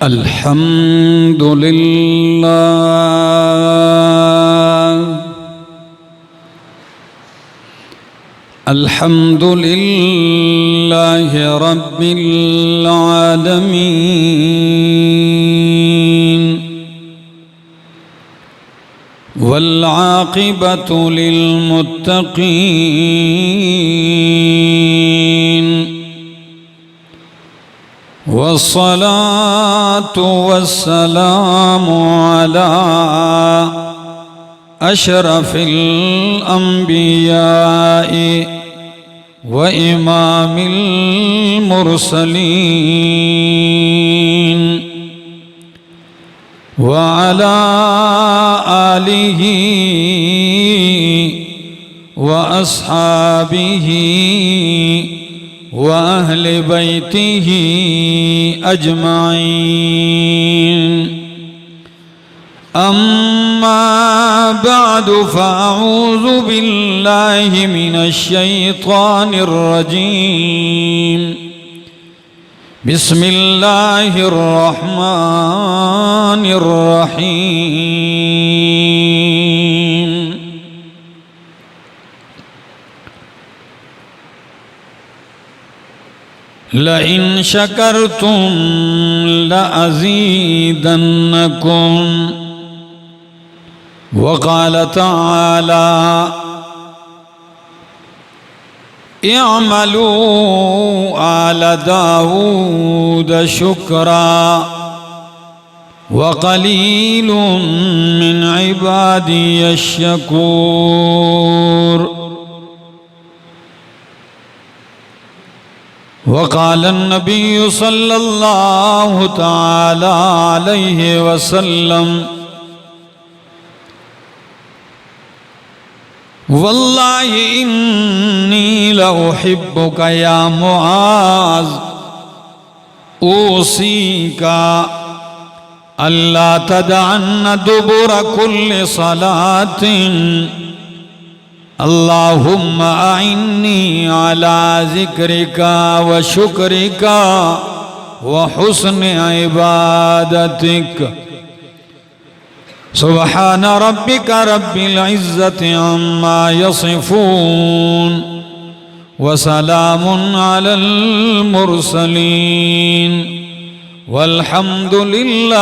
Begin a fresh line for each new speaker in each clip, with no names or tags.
अल्हम्दुलिल्लाह रब्बिल आलमीन वल आक़िबतु लिल मुत्तक़ीन वस्सलातु वस्सलामु अला अशरफिल अंबिया'i व इमामिल मुरसलीन व अला आलिही व अस्हाबिही व अहले बैतिही अजमाइन। अम्मा बअदु फ़अऊज़ु बिल्लाहि मिनश शैतानिर रजीम। बिस्मिल्लाहिर रहमानिर रहीम। लइन शकरतुम लअज़ीदन्नकुम वक़ाल तआला इअमलू आल दाऊद शुक्रा वक़लीलुम मिन इबादियश शकूर। वक़ाल नबिय्यु सल्लल्लाहु तआला अलैहि वसल्लम वल्लाहि इन्नी लउहिब्बुका या मुआज़ ऊसीका अल्ला तदअन्न दुबुर कुल्लि सलातिन अल्लाहुम्मा अइन्नी अला ज़िक्रिका व शुक्रिका व हुस्नि इबादतिक। सुब्हान रब्बिका रब्बिल इज़्ज़ति अम्मा यसिफून व सलामुन अलल मुरसलीन वल्हम्दुलिल्लाहि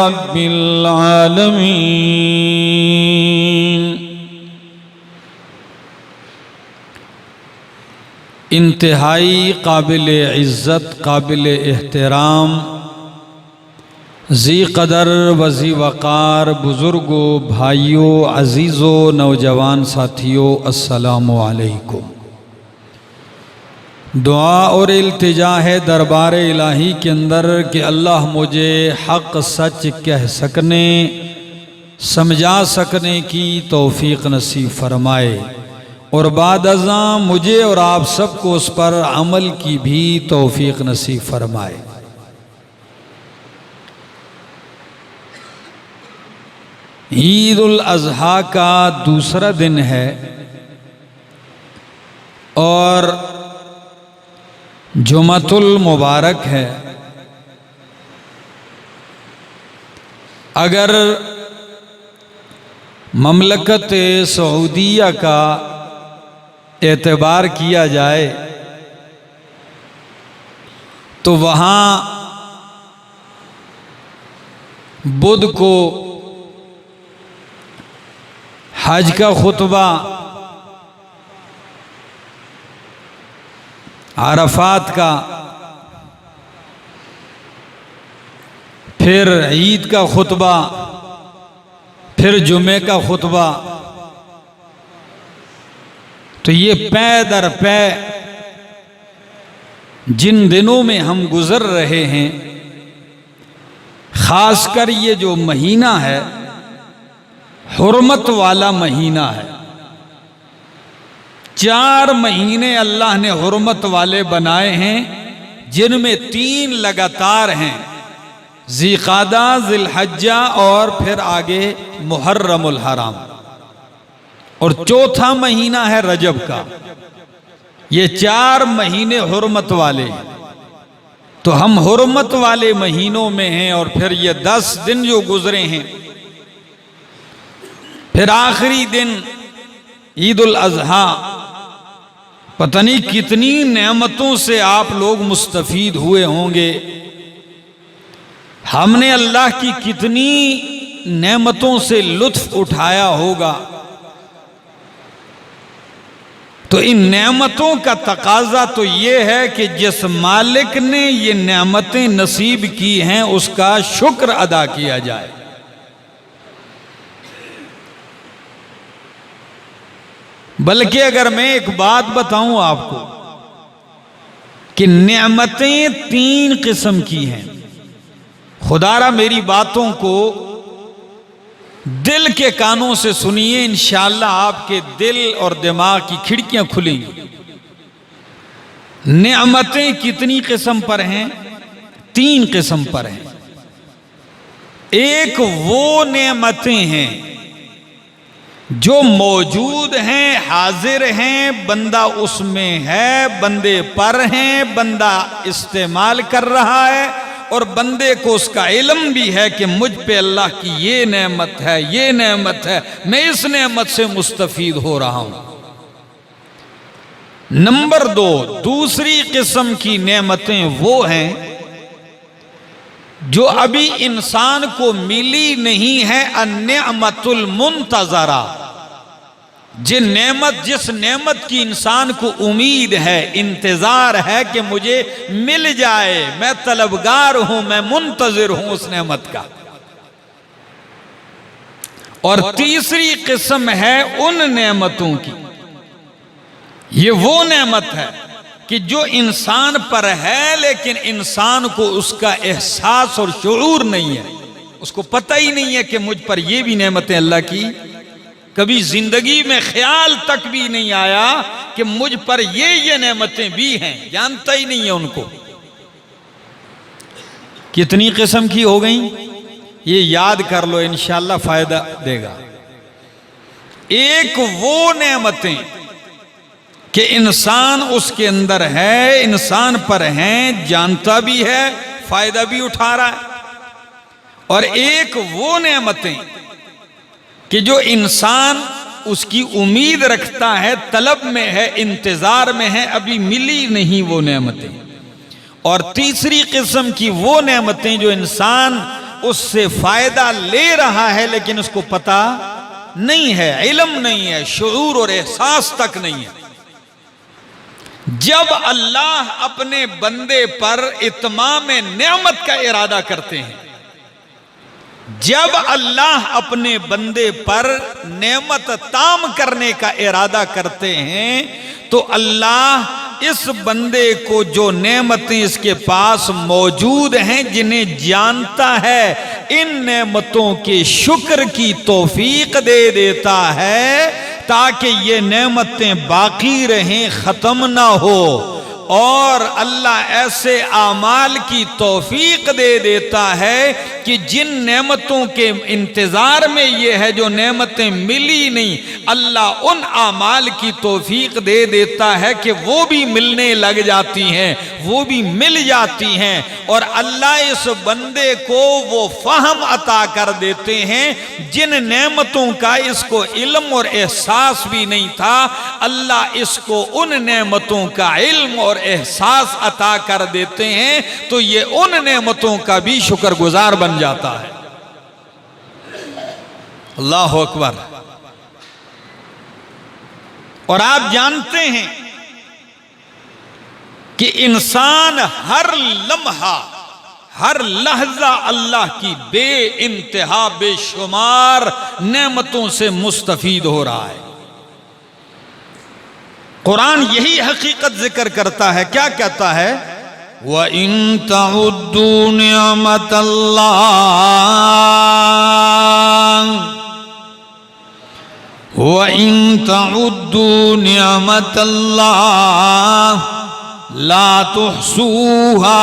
रब्बिल आलमीन। इंतहाई काबिल इज़्ज़त काबिल एहतराम ज़ी क़दर वज़ी वक़ार बुज़ुर्गों भाइयों अज़ीज़ों नौजवान साथियों अस्सलामु अलैकुम। दुआ और इल्तिजा है दरबार इलाही के अंदर कि अल्लाह मुझे हक़ सच कह सकने समझा सकने की तौफ़ीक़ नसीब फ़रमाए और बाद अज़ां मुझे और आप सबको उस पर अमल की भी तौफ़ीक़ नसीब फ़रमाए। ईद उल अज़हा का दूसरा दिन है और जुमअतुल मुबारक है। अगर ममलकत सऊदीया का एतबार किया जाए तो वहाँ बुध को हज का खुतबा, अरफात का, फिर ईद का खुतबा, फिर जुमे का खुतबा, तो ये पै दर पै जिन दिनों में हम गुजर रहे हैं, खासकर ये जो महीना है हुर्मत वाला महीना है। 4 महीने अल्लाह ने हुर्मत वाले बनाए हैं जिनमें 3 लगातार हैं, ज़िक़ादा, ज़िलहज्जा और फिर आगे मुहर्रमुल हराम, और चौथा महीना है रजब का। ये 4 महीने हुर्मत वाले हैं। तो हम हुर्मत वाले महीनों में हैं और फिर ये 10 दिन जो गुजरे हैं, फिर आखिरी दिन ईद उल अजहा, पता नहीं कितनी नेमतों से आप लोग मुस्तफीद हुए होंगे। हमने अल्लाह की कितनी नेमतों से लुत्फ उठाया होगा। तो इन नेमतों का तकाजा तो ये है कि जिस मालिक ने ये नेमतें नसीब की हैं उसका शुक्र अदा किया जाए। बल्कि अगर मैं एक बात बताऊं आपको कि नेमतें 3 किस्म की हैं। खुदारा मेरी बातों को दिल के कानों से सुनिए, इंशाअल्लाह आपके दिल और दिमाग की खिड़कियां खुलेंगी। नेमतें कितनी किस्म पर हैं? 3 किस्म पर हैं। एक वो नेमतें हैं जो मौजूद हैं, हाजिर हैं, बंदा उसमें है, बंदे पर हैं, बंदा इस्तेमाल कर रहा है और बंदे को उसका इल्म भी है कि मुझ पे अल्लाह की ये नेमत है, ये नेमत है, मैं इस नेमत से मुस्तफीद हो रहा हूं। नंबर 2, दूसरी किस्म की नेमतें वो हैं जो अभी इंसान को मिली नहीं है, अन्नेमतुल मुंतजरा। जिस नेमत की इंसान को उम्मीद है, इंतजार है कि मुझे मिल जाए, मैं तलबगार हूं, मैं मुंतजिर हूं उस नेमत का। और तीसरी किस्म है उन नेमतों की, ये वो नेमत है कि जो इंसान पर है लेकिन इंसान को उसका एहसास और शऊर नहीं है, उसको पता ही नहीं है कि मुझ पर ये भी नेमतें अल्लाह की। कभी जिंदगी में ख्याल तक भी नहीं आया कि मुझ पर ये नेमतें भी हैं, जानता ही नहीं है उनको। कितनी किस्म की हो गई ये याद कर लो, इंशाअल्लाह फायदा देगा। एक वो नेमतें कि इंसान उसके अंदर है, इंसान पर है, जानता भी है, फायदा भी उठा रहा है। और एक वो नेमतें कि जो इंसान उसकी उम्मीद रखता है, तलब में है, इंतजार में है, अभी मिली नहीं वो नेमतें। और तीसरी किस्म की वो नेमतें जो इंसान उससे फायदा ले रहा है लेकिन उसको पता नहीं है, इल्म नहीं है, शऊर और एहसास तक नहीं है। जब अल्लाह अपने बंदे पर इत्माम नेमत का इरादा करते हैं, जब अल्लाह अपने बंदे पर नेमत ताम करने का इरादा करते हैं, तो अल्लाह इस बंदे को जो नेमतें इसके पास मौजूद हैं, जिन्हें जानता है, इन नेमतों के शुक्र की तौफीक दे देता है ताकि ये नेमतें बाकी रहें, खत्म ना हो। और अल्लाह ऐसे आमाल की तौफीक दे देता है कि जिन नेमतों के इंतजार में ये है, जो नेमतें मिली नहीं, अल्लाह उन आमाल की तौफीक दे देता है कि वो भी मिलने लग जाती हैं, वो भी मिल जाती हैं। और अल्लाह इस बंदे को वो फहम अता कर देते हैं जिन नेमतों का इसको इल्म और एहसास भी नहीं था, अल्लाह इसको उन नेमतों का इल्म और एहसास अता कर देते हैं, तो ये उन नेमतों का भी शुक्रगुजार बन जाता है। अल्लाह अकबर। और आप जानते हैं कि इंसान हर लम्हा, हर लहजा अल्लाह की बे इंतहा बेशुमार नेमतों से मुस्तफीद हो रहा है। कुरान यही हकीकत जिक्र करता है। क्या कहता है? व इन तउद्दू निअमतल्लाह व इन तउद्दू निअमतल्लाह ला तुहसूहा।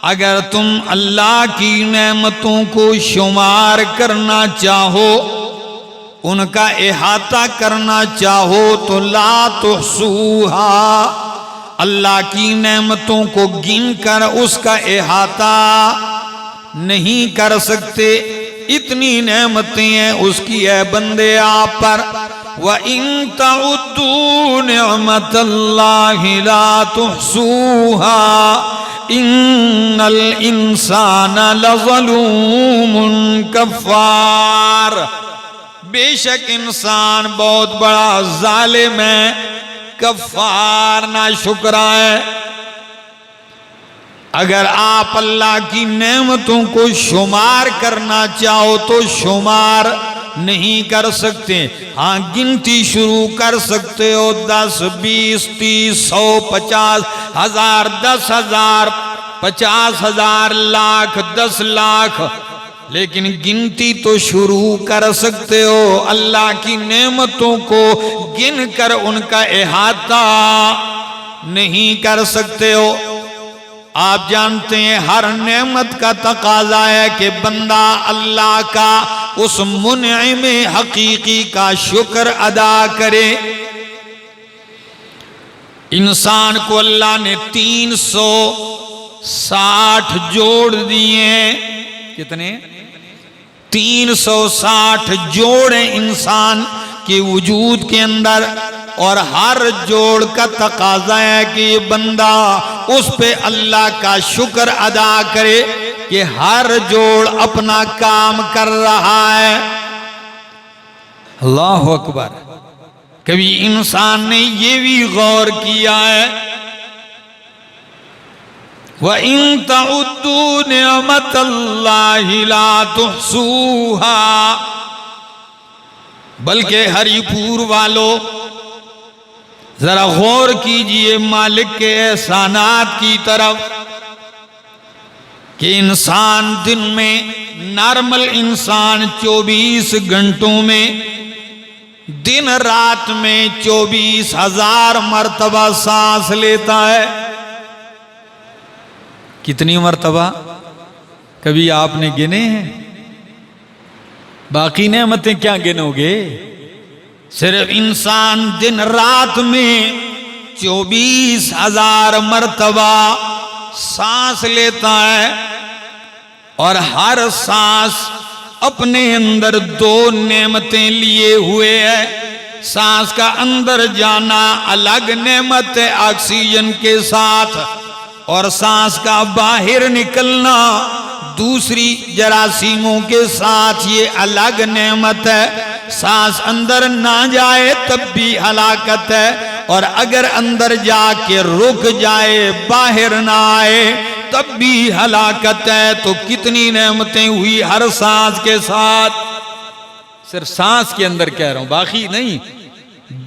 अगर तुम अल्लाह की नेमतों को शुमार करना चाहो, उनका इहाता करना चाहो, तो ला तुहसूहा, अल्लाह की नेमतों को गिन कर उसका इहाता नहीं कर सकते। इतनी नेमतें हैं उसकी है बंदे आप पर। व इन तउद्दू निअमतल्लाहि ला तुहसूहा इन्नल इंसाना लज़लूमुन कफ़्फ़ार। बेशक इंसान बहुत बड़ा जालिम है, कफ़्फ़ार नाशुक्रा है। अगर आप अल्लाह की नेमतों को शुमार करना चाहो तो शुमार नहीं कर सकते। हाँ, गिनती शुरू कर सकते हो 10, 20, 30, 100, 50 हजार, 10,000, 50,000, लाख, 10 लाख, लेकिन गिनती तो शुरू कर सकते हो। अल्लाह की नेमतों को गिन कर उनका इहाता नहीं कर सकते हो। आप जानते हैं हर नेमत का तकाजा है कि बंदा अल्लाह का उस मुनइम हकीकी का शुक्र अदा करे। इंसान को अल्लाह ने 360 जोड़ दिए हैं। कितने? 360 जोड़े इंसान के वजूद के अंदर, और हर जोड़ का तकाजा है कि ये बंदा उस पे अल्लाह का शुक्र अदा करे कि हर जोड़ अपना काम कर रहा है। अल्लाह अकबर। कभी इंसान ने ये भी गौर किया है, व इन तउद्दू निअमतल्लाहि ला तुहसूहा, बल्कि हरिपुर वालों जरा गौर कीजिए मालिक के एहसानात की तरफ कि इंसान दिन में, नॉर्मल इंसान 24 घंटों में, दिन रात में 24,000 मर्तबा सांस लेता है। कितनी मर्तबा? कभी आपने गिने हैं? बाकी नेमतें क्या गिनोगे? सिर्फ इंसान दिन रात में 24,000 मर्तबा सांस लेता है, और हर सांस अपने अंदर 2 नेमतें लिए हुए है। सांस का अंदर जाना अलग नेमत है ऑक्सीजन के साथ, और सांस का बाहर निकलना दूसरी जरासीमों के साथ ये अलग नेमत है। सांस अंदर ना जाए तब भी हलाकत है, और अगर अंदर जाके रुक जाए, बाहर ना आए, तब भी हलाकत है। तो कितनी नेमतें हुई हर सांस के साथ। सिर्फ सांस के अंदर कह रहा हूं, बाकी नहीं।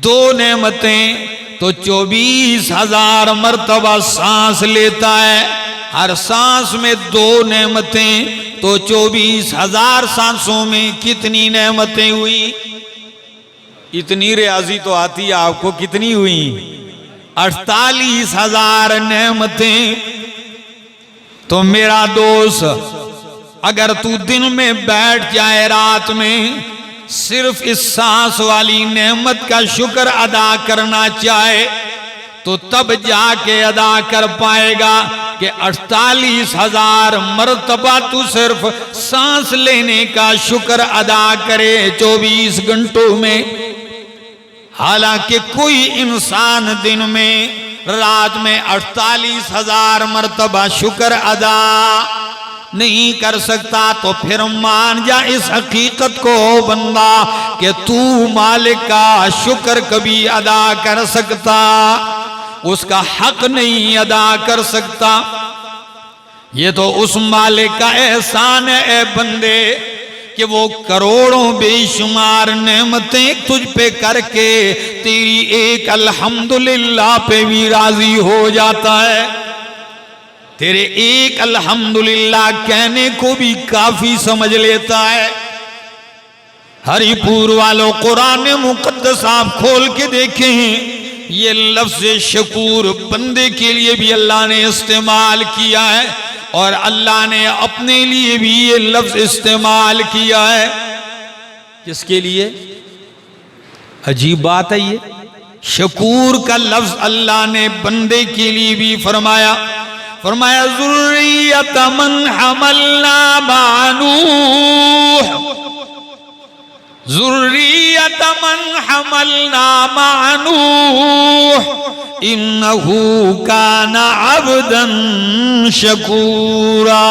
2 नेमतें तो 24,000 मर्तबा सांस लेता है। हर सांस में 2 नेमतें तो 24,000 सांसों में कितनी नेमतें हुई? इतनी रियाजी तो आती है आपको। कितनी हुई? 48,000 नेमतें। तो मेरा दोस्त, अगर तू दिन में बैठ जाए, रात में सिर्फ इस सांस वाली नेमत का शुक्र अदा करना चाहे, तो तब जाके अदा कर पाएगा कि 48,000 मर्तबा तू सिर्फ सांस लेने का शुक्र अदा करे 24 घंटों में। हालांकि कोई इंसान दिन में, रात में 48,000 मर्तबा शुक्र अदा नहीं कर सकता। तो फिर मान जा इस हकीकत को बंदा कि तू मालिक का शुक्र कभी अदा कर सकता, उसका हक नहीं अदा कर सकता। ये तो उस मालिक का एहसान है ए बंदे कि वो करोड़ों बेशुमार नेमतें तुझ पे करके तेरी एक अल्हम्दुलिल्लाह पे भी राजी हो जाता है। तेरे एक अल्हम्दुलिल्लाह कहने को भी काफी समझ लेता है। हरिपुर वालों, कुरान मुकद्दस आप खोल के देखें, ये लफ्ज शकूर बंदे के लिए भी अल्लाह ने इस्तेमाल किया है, और अल्लाह ने अपने लिए भी ये लफ्ज इस्तेमाल किया है। किसके लिए? अजीब बात है ये। शकूर का लफ्ज अल्लाह ने बंदे के लिए भी फरमाया। फरमाया ज़ुर्रियत मन हमलना मा नूह, ज़ुर्रियत मन हमलना मा नूह इन्नहू काना अब्दन शकूरा।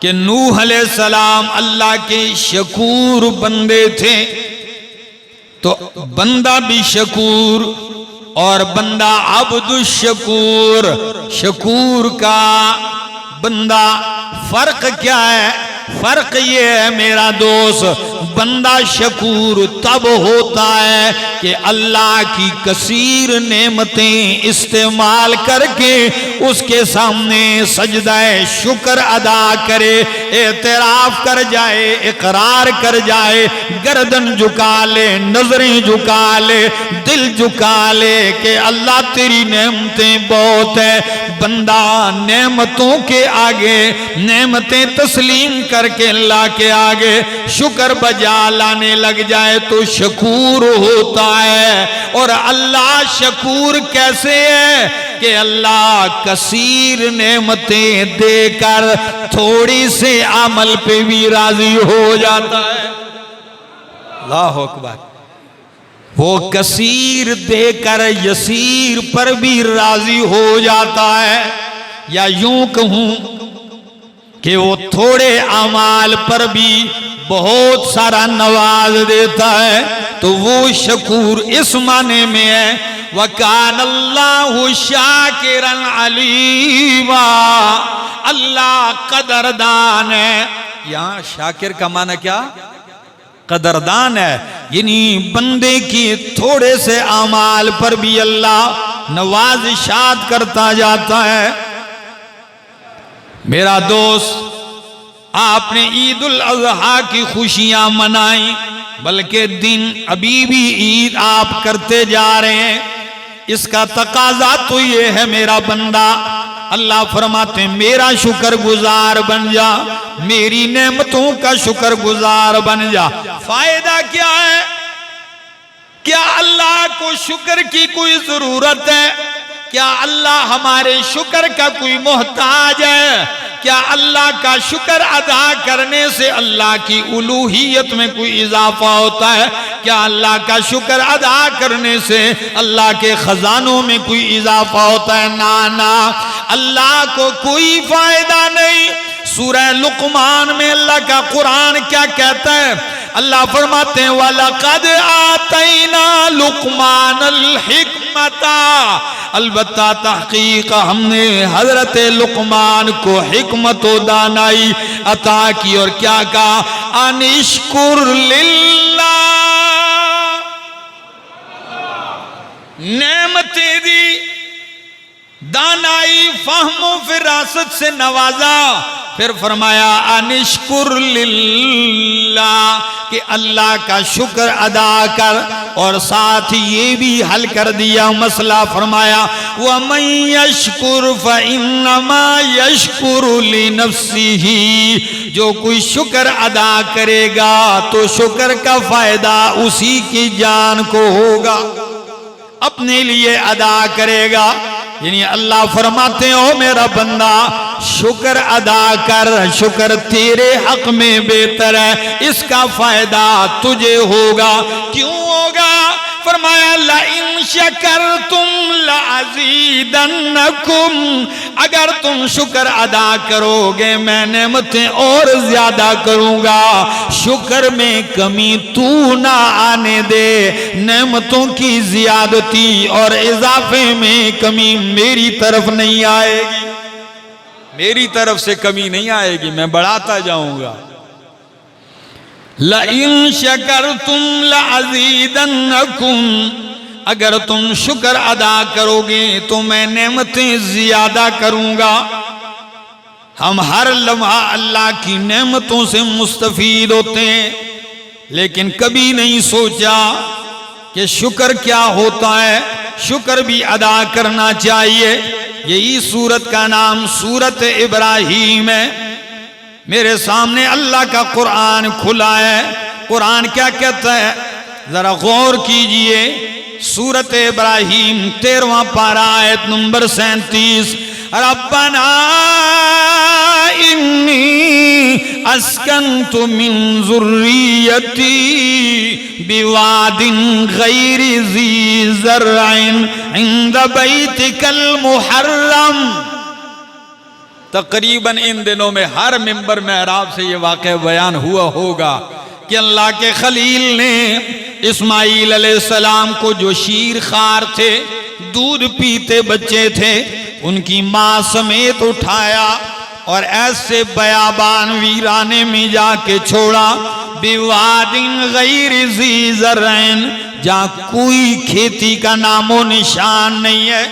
कि नूह अलैहिस्सलाम अल्लाह के शकूर बंदे थे, तो बंदा भी शकूर और बंदा अब्दुश शकूर, शकूर का बंदा। फर्क क्या है? फर्क ये है मेरा दोस्त, बंदा शकूर तब होता है कि अल्लाह की कसीर नेमतें इस्तेमाल करके उसके सामने सजदाए शुक्र अदा करे, एतराफ कर जाए, इकरार कर जाए, गर्दन झुका ले, नजरें झुका ले, दिल झुका ले कि अल्लाह तेरी नेमतें बहुत है। बंदा नेमतों के आगे, नेमतें तस्लीम करके अल्लाह के आगे शुक्र बजा लाने लग जाए तो शकूर होता है। और अल्लाह शकूर कैसे है कि अल्लाह कसीर नेमतें देकर थोड़ी से अमल पे भी राजी हो जाता है। अल्लाह अकबर। वो कसीर देकर यसीर पर भी राजी हो जाता है, या यूं कहूं कि वो थोड़े अमाल पर भी बहुत सारा नवाज देता है, तो वो शकूर इस माने में है वकान अल्लाहु शाकिरन अलीमा, अल्लाह कदरदान है। यहाँ शाकिर का माना क्या? कदरदान है, यानी बंदे की थोड़े से अमाल पर भी अल्लाह नवाज़िशात करता जाता है। मेरा दोस्त, आपने ईद उल अज़हा की खुशियां मनाई, बल्कि दिन अभी भी ईद आप करते जा रहे हैं। इसका तकाजा तो ये है मेरा बंदा, अल्लाह फरमाते मेरा शुक्र गुजार बन जा, मेरी नेमतों का शुक्र गुजार बन जा। फायदा क्या है? क्या अल्लाह को शुक्र की कोई जरूरत है? क्या अल्लाह हमारे शुक्र का कोई मोहताज है? क्या अल्लाह का शुक्र अदा करने से अल्लाह की उलूहियत में कोई इजाफा होता है? क्या अल्लाह का शुक्र अदा करने से अल्लाह के खजानों में कोई इजाफा होता है? ना ना, अल्लाह को कोई फायदा नहीं। सूरह लुकमान में अल्लाह का कुरान क्या कहता है? अल्लाह फरमाते हैं वलक़द आतैना लुकमानल हिकमता, अलबत्ता तहकीक हमने हजरत लुकमान को हिकमत व दानाई अता की। और क्या कहा? अनिश्कुर लिल्लाह, नेमतें दी, दानाई फहमो फिरासत से नवाजा। फिर फरमाया अनिश्कुर लिल्लाह, कि अल्लाह का शुक्र अदा कर। और साथ ये भी हल कर दिया मसला, फरमाया वमन यशकुर फइन्नमा यशकुरु लिनफ्सिही, जो कोई शुक्र अदा करेगा तो शुक्र का फायदा उसी की जान को होगा, अपने लिए अदा करेगा। यानी अल्लाह फरमाते हो मेरा बंदा शुक्र अदा कर, शुक्र तेरे हक में बेहतर है, इसका फायदा तुझे होगा। क्यों होगा? फरमाया लइन शकरतुम लअज़ीदन्नकुम, अगर तुम शुक्र अदा करोगे मैं नेमतें और ज्यादा करूंगा। शुक्र में कमी तू ना आने दे, नेमतों की ज्यादती और इजाफे में कमी मेरी तरफ नहीं आएगी, मेरी तरफ से कमी नहीं आएगी, मैं बढ़ाता जाऊंगा। लइन शकरतुम लअज़ीदन्नकुम, अगर तुम शुक्र अदा करोगे तो मैं नेमतें ज्यादा करूंगा। हम हर लम्हा अल्लाह की नेमतों से मुस्तफीद होते हैं, लेकिन कभी नहीं सोचा कि शुक्र क्या होता है, शुक्र भी अदा करना चाहिए। यही सूरत का नाम सूरत इब्राहीम है। मेरे सामने अल्लाह का कुरान खुला है। कुरान क्या कहता है? जरा गौर कीजिए, सूरत इब्राहिम 13वां पारा आयत नंबर 37। रब्बना इन्नी अस्कन्तु मिन ज़ुर्रियती बिवादिन गैरि ज़ी ज़र्इन इंद बैतिकल मुहर्रम। तकरीबन इन दिनों में हर मिंबर मेहराब से ये वाक़या बयान हुआ होगा कि अल्लाह के खलील ने इस्माईल अलैहिस्सलाम को, जो शीर खार थे, दूध पीते बच्चे थे, उनकी माँ समेत उठाया और ऐसे बयाबान वीराने में जाके छोड़ा, बिवादिन गैरि ज़ी ज़र्इन, जहाँ कोई खेती का नामो निशान नहीं है,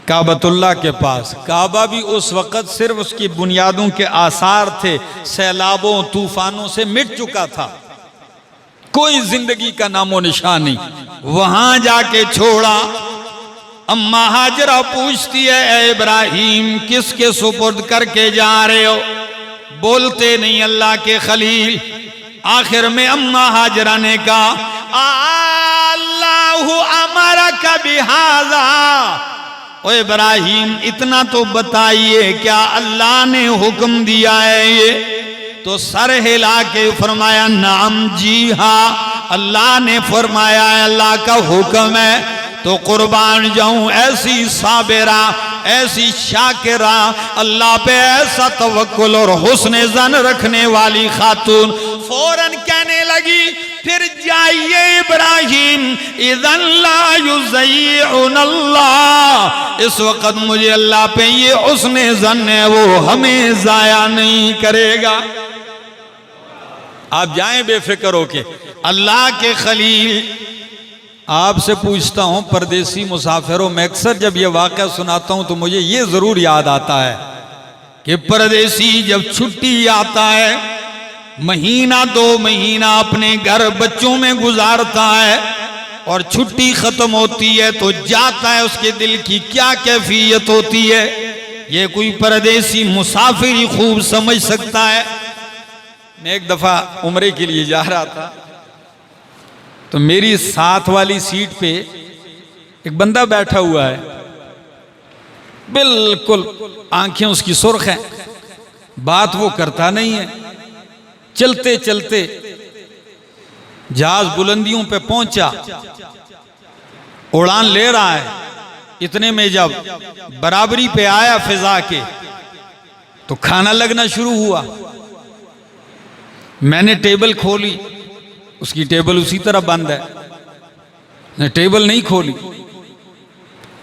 काबतुल्लाह के पास। काबा भी उस वक़्त सिर्फ उसकी बुनियादों के आसार थे, सैलाबों तूफानों से मिट चुका था, कोई जिंदगी का नामो निशान नहीं। वहां जाके छोड़ा। अम्मा हाजरा पूछती है, ए इब्राहिम किसके सुपुर्द करके जा रहे हो? बोलते नहीं अल्लाह के खलील। आखिर में अम्मा हाजरा ने कहा, अल्लाहु अमरका बिहाज़ा, ओ इब्राहिम इतना तो बताइए, क्या अल्लाह ने हुक्म दिया है ये? तो सर हिला के फरमाया, नाम, जी हाँ, अल्लाह ने फरमाया, अल्लाह का हुक्म है। तो कुर्बान जाऊं, ऐसी साबिरा, ऐसी शाकिरा, अल्लाह पे ऐसा तवक्कुल और हुस्न ज़न रखने वाली खातून फौरन कहने लगी, फिर जाइए इब्राहिम, इज़न ला युज़य्युन अल्लाह, इस वक़्त मुझे अल्लाह पे ये हुस्न ज़न है, वो हमें ज़ाया नहीं करेगा। आप जाएं बेफिक्र होके। अल्लाह के खलील, आपसे पूछता हूं परदेसी मुसाफिरों, मैं अक्सर जब ये वाक़या सुनाता हूं तो मुझे ये ज़रूर याद आता है कि परदेसी जब छुट्टी आता है, महीना 2 महीना अपने घर बच्चों में गुजारता है और छुट्टी ख़त्म होती है तो जाता है, उसके दिल की क्या कैफियत होती है, ये कोई परदेसी मुसाफिर ही खूब समझ सकता है। मैं एक दफ़ा उम्रे के लिए जा रहा था, तो मेरी साथ वाली सीट पे एक बंदा बैठा हुआ है, बिल्कुल आंखें उसकी सुर्ख हैं, बात वो करता नहीं है। चलते चलते जहाज बुलंदियों पे पहुंचा, उड़ान ले रहा है, इतने में जब बराबरी पे आया फिजा के, तो खाना लगना शुरू हुआ। मैंने टेबल खोली, उसकी टेबल उसी तरह बंद है, ने टेबल नहीं खोली।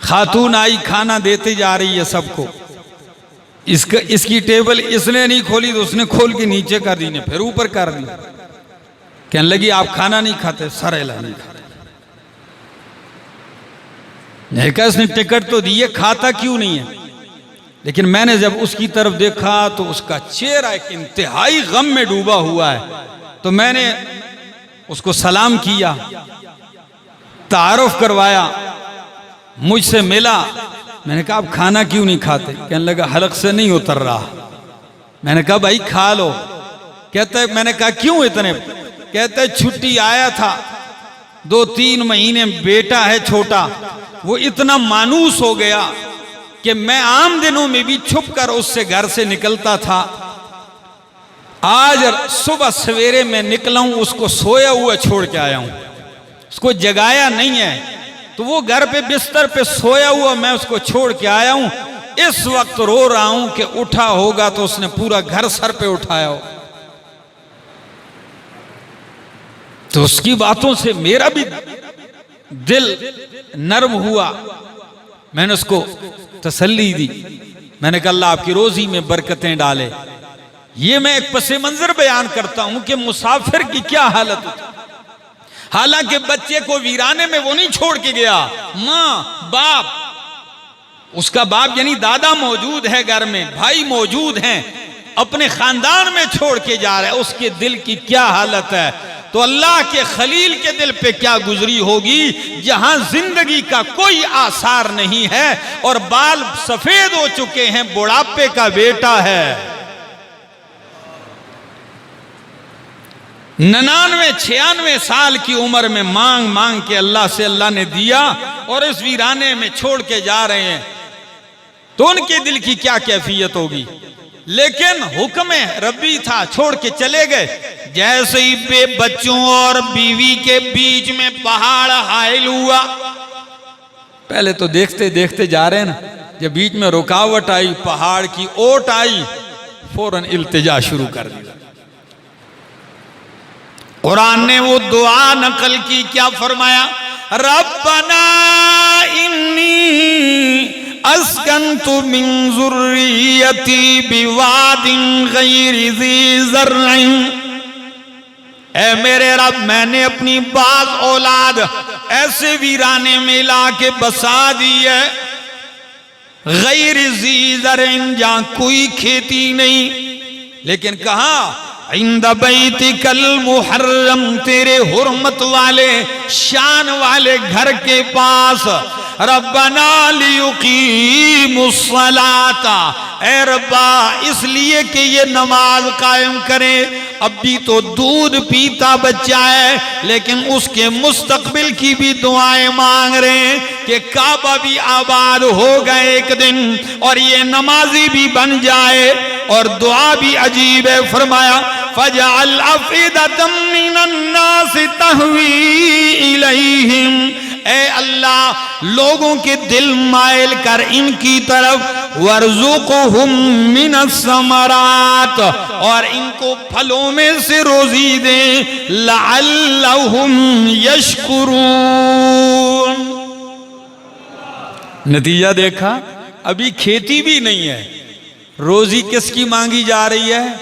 खातून आई, खाना देते जा रही है सबको, इसकी टेबल इसने नहीं खोली तो उसने खोल के नीचे कर दी, ने फिर ऊपर कर दी। कहने लगी आप खाना नहीं खाते? सरेला नहीं खाते। नहीं कहा, इसने टिकट तो दी है, खाता क्यों नहीं है? लेकिन मैंने जब उसकी तरफ देखा तो उसका चेहरा एक इंतहाई गम में डूबा हुआ है। तो मैंने उसको सलाम किया, तारुफ करवाया, मुझसे मिला। मैंने कहा आप खाना क्यों नहीं खाते? कहने लगा हलक से नहीं उतर रहा। मैंने कहा भाई खा लो। कहता है, मैंने कहा क्यों इतने? कहता है छुट्टी आया था, 2-3 महीने, बेटा है छोटा, वो इतना मानूस हो गया कि मैं आम दिनों में भी छुप कर उससे घर से निकलता था। आज सुबह सवेरे मैं निकला हूं, उसको सोया हुआ छोड़ के आया हूं, उसको जगाया नहीं है, तो वो घर पे बिस्तर पे सोया हुआ मैं उसको छोड़ के आया हूं। इस वक्त रो रहा हूं कि उठा होगा तो उसने पूरा घर सर पे उठाया हो। तो उसकी बातों से मेरा भी दिल नर्म हुआ। मैंने उसको तसल्ली दी। मैंने कहा अल्लाह आपकी रोजी में बरकतें डाले। ये मैं एक पसे मंजर बयान करता हूं कि मुसाफिर की क्या हालत होती। हालांकि बच्चे को वीराने में वो नहीं छोड़ के गया, माँ बाप, उसका बाप यानी दादा मौजूद है घर में, भाई मौजूद हैं, अपने खानदान में छोड़ के जा रहा है। उसके दिल की क्या हालत है, तो अल्लाह के खलील के दिल पे क्या गुजरी होगी, जहां जिंदगी का कोई आसार नहीं है और बाल सफेद हो चुके हैं, बुढ़ापे का बेटा है। 99-96 साल की उम्र में मांग मांग के अल्लाह से अल्लाह ने दिया और इस वीराने में छोड़ के जा रहे हैं, तो उनके दिल की क्या कैफियत होगी। लेकिन हुक्म रब्बी था, छोड़ के चले गए। जैसे ही बे बच्चों और बीवी के बीच में पहाड़ हाइल हुआ, पहले तो देखते देखते जा रहे हैं ना, जब बीच में रुकावट आई, पहाड़ की ओट आई, फौरन इल्तिजा शुरू कर दिया। कुरान ने वो दुआ नकल की, क्या फरमाया, रब्बना इन्नी अस्कन्तु मिन ज़ुर्रियती बिवादिन गैरि ज़ी ज़र्इन, ऐ मेरे रब, मैंने अपनी बाज औलाद ऐसे वीराने में ला के बसा दी है, गैरि ज़ी ज़र्इन, जहां कोई खेती नहीं, लेकिन कहा इंद बैतिकल मुहर्रम, तेरे हुर्मत वाले शान वाले घर के पास, रब्बना लियुकीमुस्सलाता, ऐ रब्बा इसलिए कि ये नमाज कायम करें। अब भी तो दूध पीता बच्चा है, लेकिन उसके मुस्तकबिल की भी दुआएं मांग रहे हैं कि काबा भी आबाद होगा एक दिन और ये नमाजी भी बन जाए। और दुआ भी अजीब है, फरमाया फजअल अफइदतम मिनन नास तहवी इलैहिम, ऐ अल्लाह लोगों के दिल माइल कर इनकी तरफ, वरज़ुक़हुम मिनस समरात, और इनको फलों में से रोजी दे, लअल्लहुम यशकुरून। नतीजा देखा, अभी खेती भी नहीं है, रोजी किसकी मांगी जा रही है,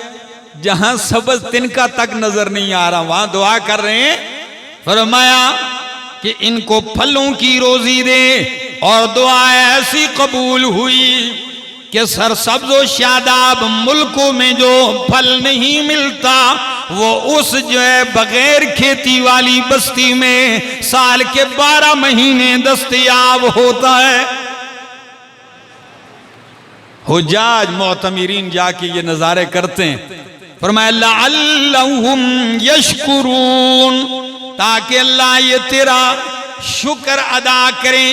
जहां सबज तिनका तक नजर नहीं आ रहा, वहां दुआ कर रहे हैं। फरमाया कि इनको फलों की रोजी दे, और दुआ ऐसी कबूल हुई कि सरसब्ज व शादाब मुल्कों में जो फल नहीं मिलता, वो उस जो है बगैर खेती वाली बस्ती में साल के 12 महीने दस्तयाब होता है। हुज्जाज मोतमिरीन जाके ये नज़ारे करते हैं। फरमाया लअल्लहुम यशकुरून, ताकि अल्लाह ये तेरा शुक्र अदा करें।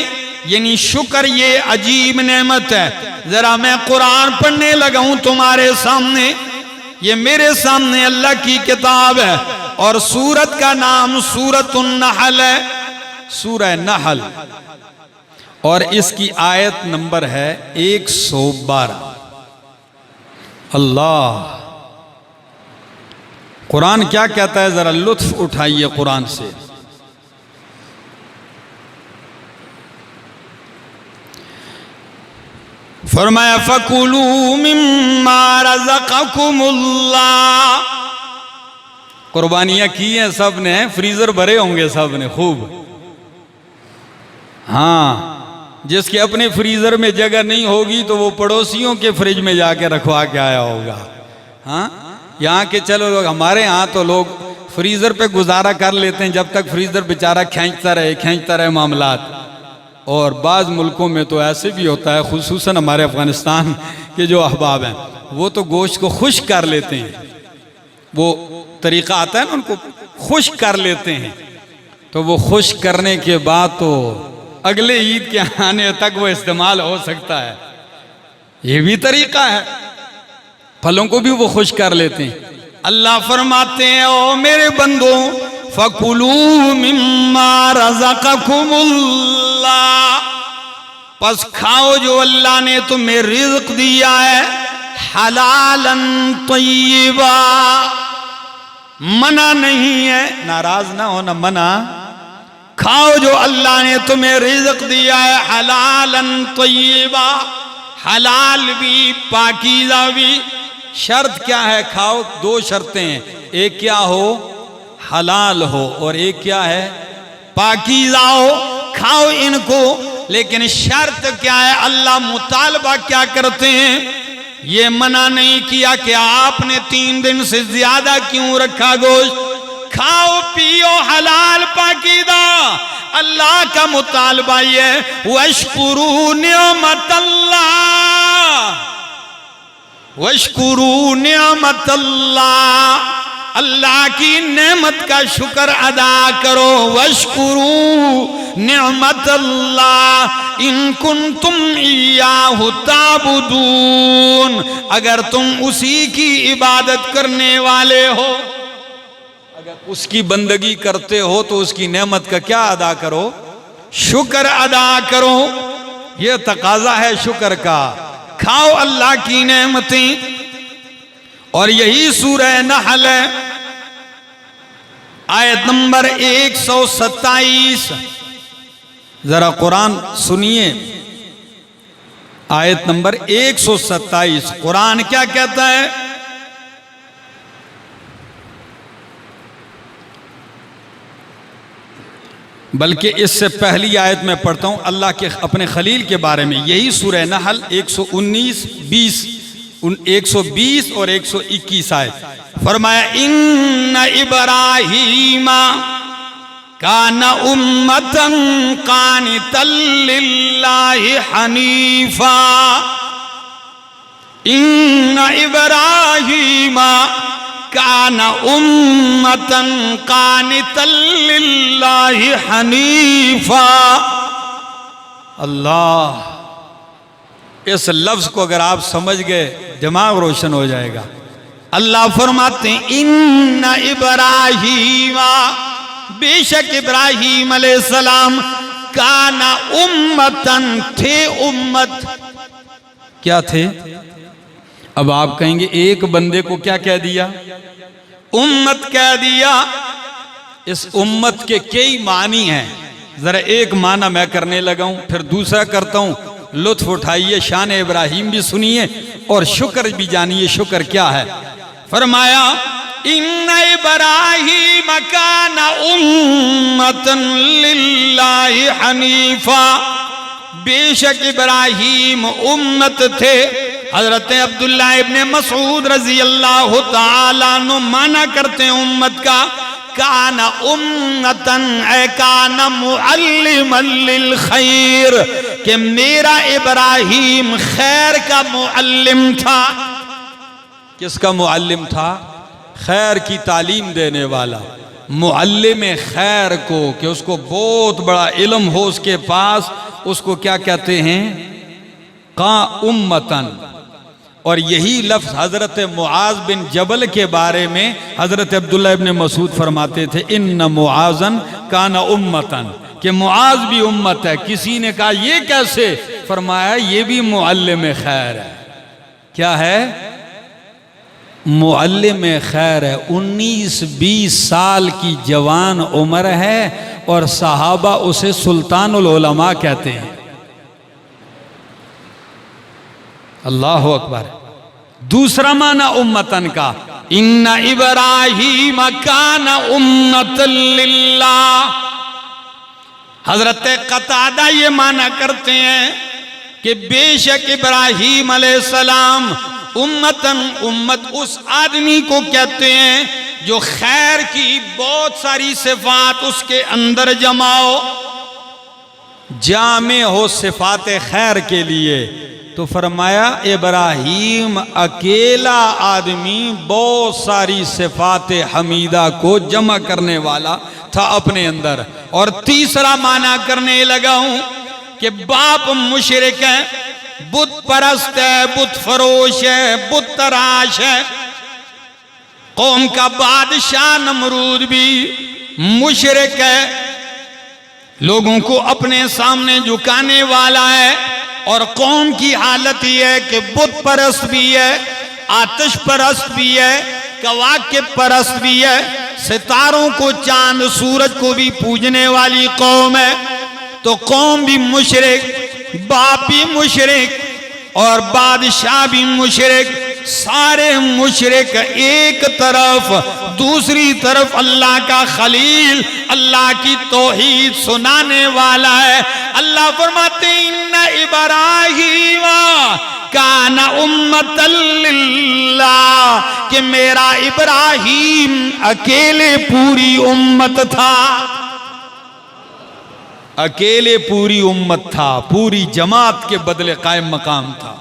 यानी शुक्र ये अजीब नेमत है। जरा मैं कुरान पढ़ने लगा हूं तुम्हारे सामने, ये मेरे सामने अल्लाह की किताब है और सूरत का नाम सूरतुन नहल है, सूरह नहल, और इसकी आयत नंबर है 112। अल्लाह कुरान क्या कहता है, जरा लुत्फ उठाइए कुरान से। फरमाया फकुलू मिम्मा रज़क़कुमुल्लाह, कुर्बानियां की हैं सब ने, फ्रीजर भरे होंगे सब ने खूब। हाँ, जिसके अपने फ्रीजर में जगह नहीं होगी तो वो पड़ोसियों के फ्रिज में जाके रखवा के आया होगा। हाँ, यहाँ के चलो लोग, हमारे यहाँ तो लोग फ्रीजर पे गुजारा कर लेते हैं जब तक फ्रीजर बेचारा खींचता रहे मामलात। और बाज़ मुल्कों में तो ऐसे भी होता है, खुसूसन हमारे अफगानिस्तान के जो अहबाब हैं वो तो गोश्त को खुश्क कर लेते हैं, वो तरीक़ा आता है ना, उनको खुश्क कर लेते हैं, तो वो खुश्क करने के बाद तो अगले ईद के आने तक वो इस्तेमाल हो सकता है। ये भी तरीका है, फलों को भी वो खुश कर लेते हैं। अल्लाह फरमाते हैं, ओ मेरे बंदो फकुलू मिम्मा रज़क़कुमुल्लाह, पस खाओ जो अल्लाह ने तुम्हें रिज़्क़ दिया है, हलालन तय्यिबा, मना नहीं है, नाराज ना हो ना मना, खाओ जो अल्लाह ने तुम्हें रिज़्क़ दिया है, हलालन तय्यिबा, हलाल भी पाकीज़ा भी। शर्त क्या है, खाओ, 2 शर्तें हैं, एक क्या हो, हलाल हो, और एक क्या है, पाकीज़ा हो। खाओ इनको, लेकिन शर्त क्या है, अल्लाह मुतालबा क्या करते हैं, ये मना नहीं किया कि आपने 3 दिन से ज्यादा क्यों रखा गोश्त, खाओ पियो हलाल पाकीज़ा। अल्लाह का मुतालबा ये वशकुरू निअमतल्लाह, वशकुरू निअमतल्लाह, अल्लाह की नेमत का शुक्र अदा करो। वश्कुरू निअमत अल्लाह इन कुंतुम इय्याहु ताबुदून, अगर तुम उसी की इबादत करने वाले हो, अगर उसकी बंदगी करते हो तो उसकी नेमत का क्या अदा करो? शुक्र अदा करो। यह तकाजा है शुक्र का। खाओ अल्लाह की नेमतें। और यही सूरह नहल है, आयत नंबर 127। जरा कुरान सुनिए, आयत नंबर 127। कुरान क्या कहता है? बल्कि इससे पहली आयत में पढ़ता हूं अल्लाह के अपने खलील के बारे में। यही सूरह नहल 119, 120 और 121 आयत। फरमाया इन्ना इब्राहीमा काना उम्मतन कानितल लिल्लाहि हनीफा। इन्ना इब्राहीमा काना उम्मतन कानितल लिल्लाहि हनीफा। अल्लाह, इस लफ्ज को अगर आप समझ गए दिमाग रोशन हो जाएगा। अल्लाह फरमाते हैं इन्ना इब्राहीमा, बेशक इब्राहीम अलैहिस्सलाम, काना उम्मतन, थे उम्मत। क्या थे? अब आप कहेंगे एक बंदे को क्या कह दिया? उम्मत कह दिया। इस उम्मत के कई मानी हैं, जरा एक माना मैं करने लगा हूं, फिर दूसरा करता हूं। लुत्फ उठाइए, शान इब्राहीम भी सुनिए और शुक्र भी जानिए शुक्र क्या है। फरमाया इन्ना इब्राहीम काना उम्मतन लिल्लाहि हनीफा, बेशक इब्राहीम उम्मत थे। हजरत अब्दुल्लाह इब्ने मसूद रजी अल्लाह ताला अन्हु माना करते हैं उम्मत का। काना उम्मतन ए काना मुअल्लिमन लिल खैर, कि मेरा इब्राहीम खैर का मुअल्लिम था। किसका मुअल्लिम था? खैर की तालीम देने वाला। मुअल्लिम खैर को, कि उसको बहुत बड़ा इल्म हो उसके पास, उसको क्या कहते हैं? का उम्मतन। और यही लफ्ज हजरत मुआज बिन जबल के बारे में हजरत अब्दुल्लाह इब्ने मसूद फरमाते थे इन्न मुआजन काना उम्मतन, कि मुआज भी उम्मत है। किसी ने कहा ये कैसे? फरमाया ये भी मुअल्लिम खैर है। क्या है? मुअल्लिम खैर है। 19-20 साल की जवान उम्र है और सहाबा उसे सुल्तानुल उलमा कहते हैं। अल्लाह अकबर। दूसरा माना उम्मतन का, इन्ना इब्राहीम काना उम्मतन लिल्लाह। हजरत कतादा ये माना करते हैं कि बेशक इब्राहीम अलैहिस्सलाम उम्मतन, उम्मत उस आदमी को कहते हैं जो खैर की बहुत सारी सिफात उसके अंदर जमाओ, जामे हो सिफात खैर के लिए। तो फरमाया इब्राहीम अकेला आदमी बहुत सारी सिफात हमीदा को जमा करने वाला था अपने अंदर। और तीसरा माना करने लगा हूं कि बाप मुशरिक है, बुत परस्त है, बुत फरोश है, बुत तराश है। कौम का बादशाह नमरूद भी मुशरिक है, लोगों को अपने सामने झुकाने वाला है। और कौम की हालत यह है कि बुत परस्त भी है, आतिश परस्त भी है, कवाकिब परस्त भी है, सितारों को, चांद सूरज को भी पूजने वाली कौम है। तो कौम भी मुशरिक, बाप भी मुशरिक और बादशाह भी मुशरिक, सारे मुशरिक एक तरफ, दूसरी तरफ अल्लाह का खलील, अल्लाह की तौहीद सुनाने वाला है। अल्लाह फरमाते इन्ना इब्राहीम काना उम्मतन लिल्लाह, कि मेरा इब्राहीम अकेले पूरी उम्मत था। अकेले पूरी उम्मत था, पूरी जमात के बदले कायम मकाम था।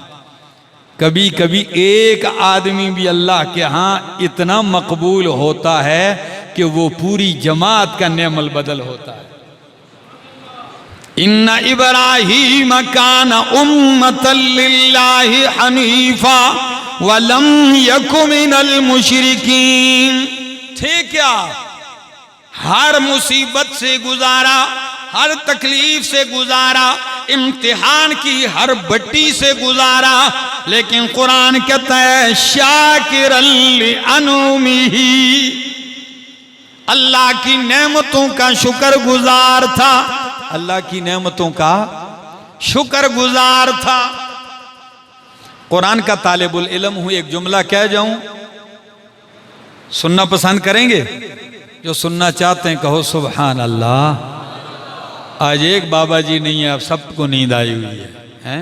कभी कभी एक आदमी भी अल्लाह के यहाँ इतना मकबूल होता है कि वो पूरी जमात का नेमल बदल होता है। इन्ना इब्राहीम कान उम्मतन लिल्लाहि हनीफा वलम यकु मिनल मुशरिकीन। थे क्या, हर मुसीबत से गुजारा, हर तकलीफ से गुजारा, इम्तिहान की हर बट्टी से गुजारा, लेकिन कुरान कहता है शाकिरन लिअनउमिही, अल्लाह की नेमतों का शुक्र गुजार था, अल्लाह की नेमतों का शुक्र गुजार था। कुरान का तालिबुल इल्म हूं, एक जुमला कह जाऊं, सुनना पसंद करेंगे? जो सुनना चाहते हैं कहो सुभान अल्लाह। आज एक बाबा जी नहीं है, अब सबको नींद आई हुई है?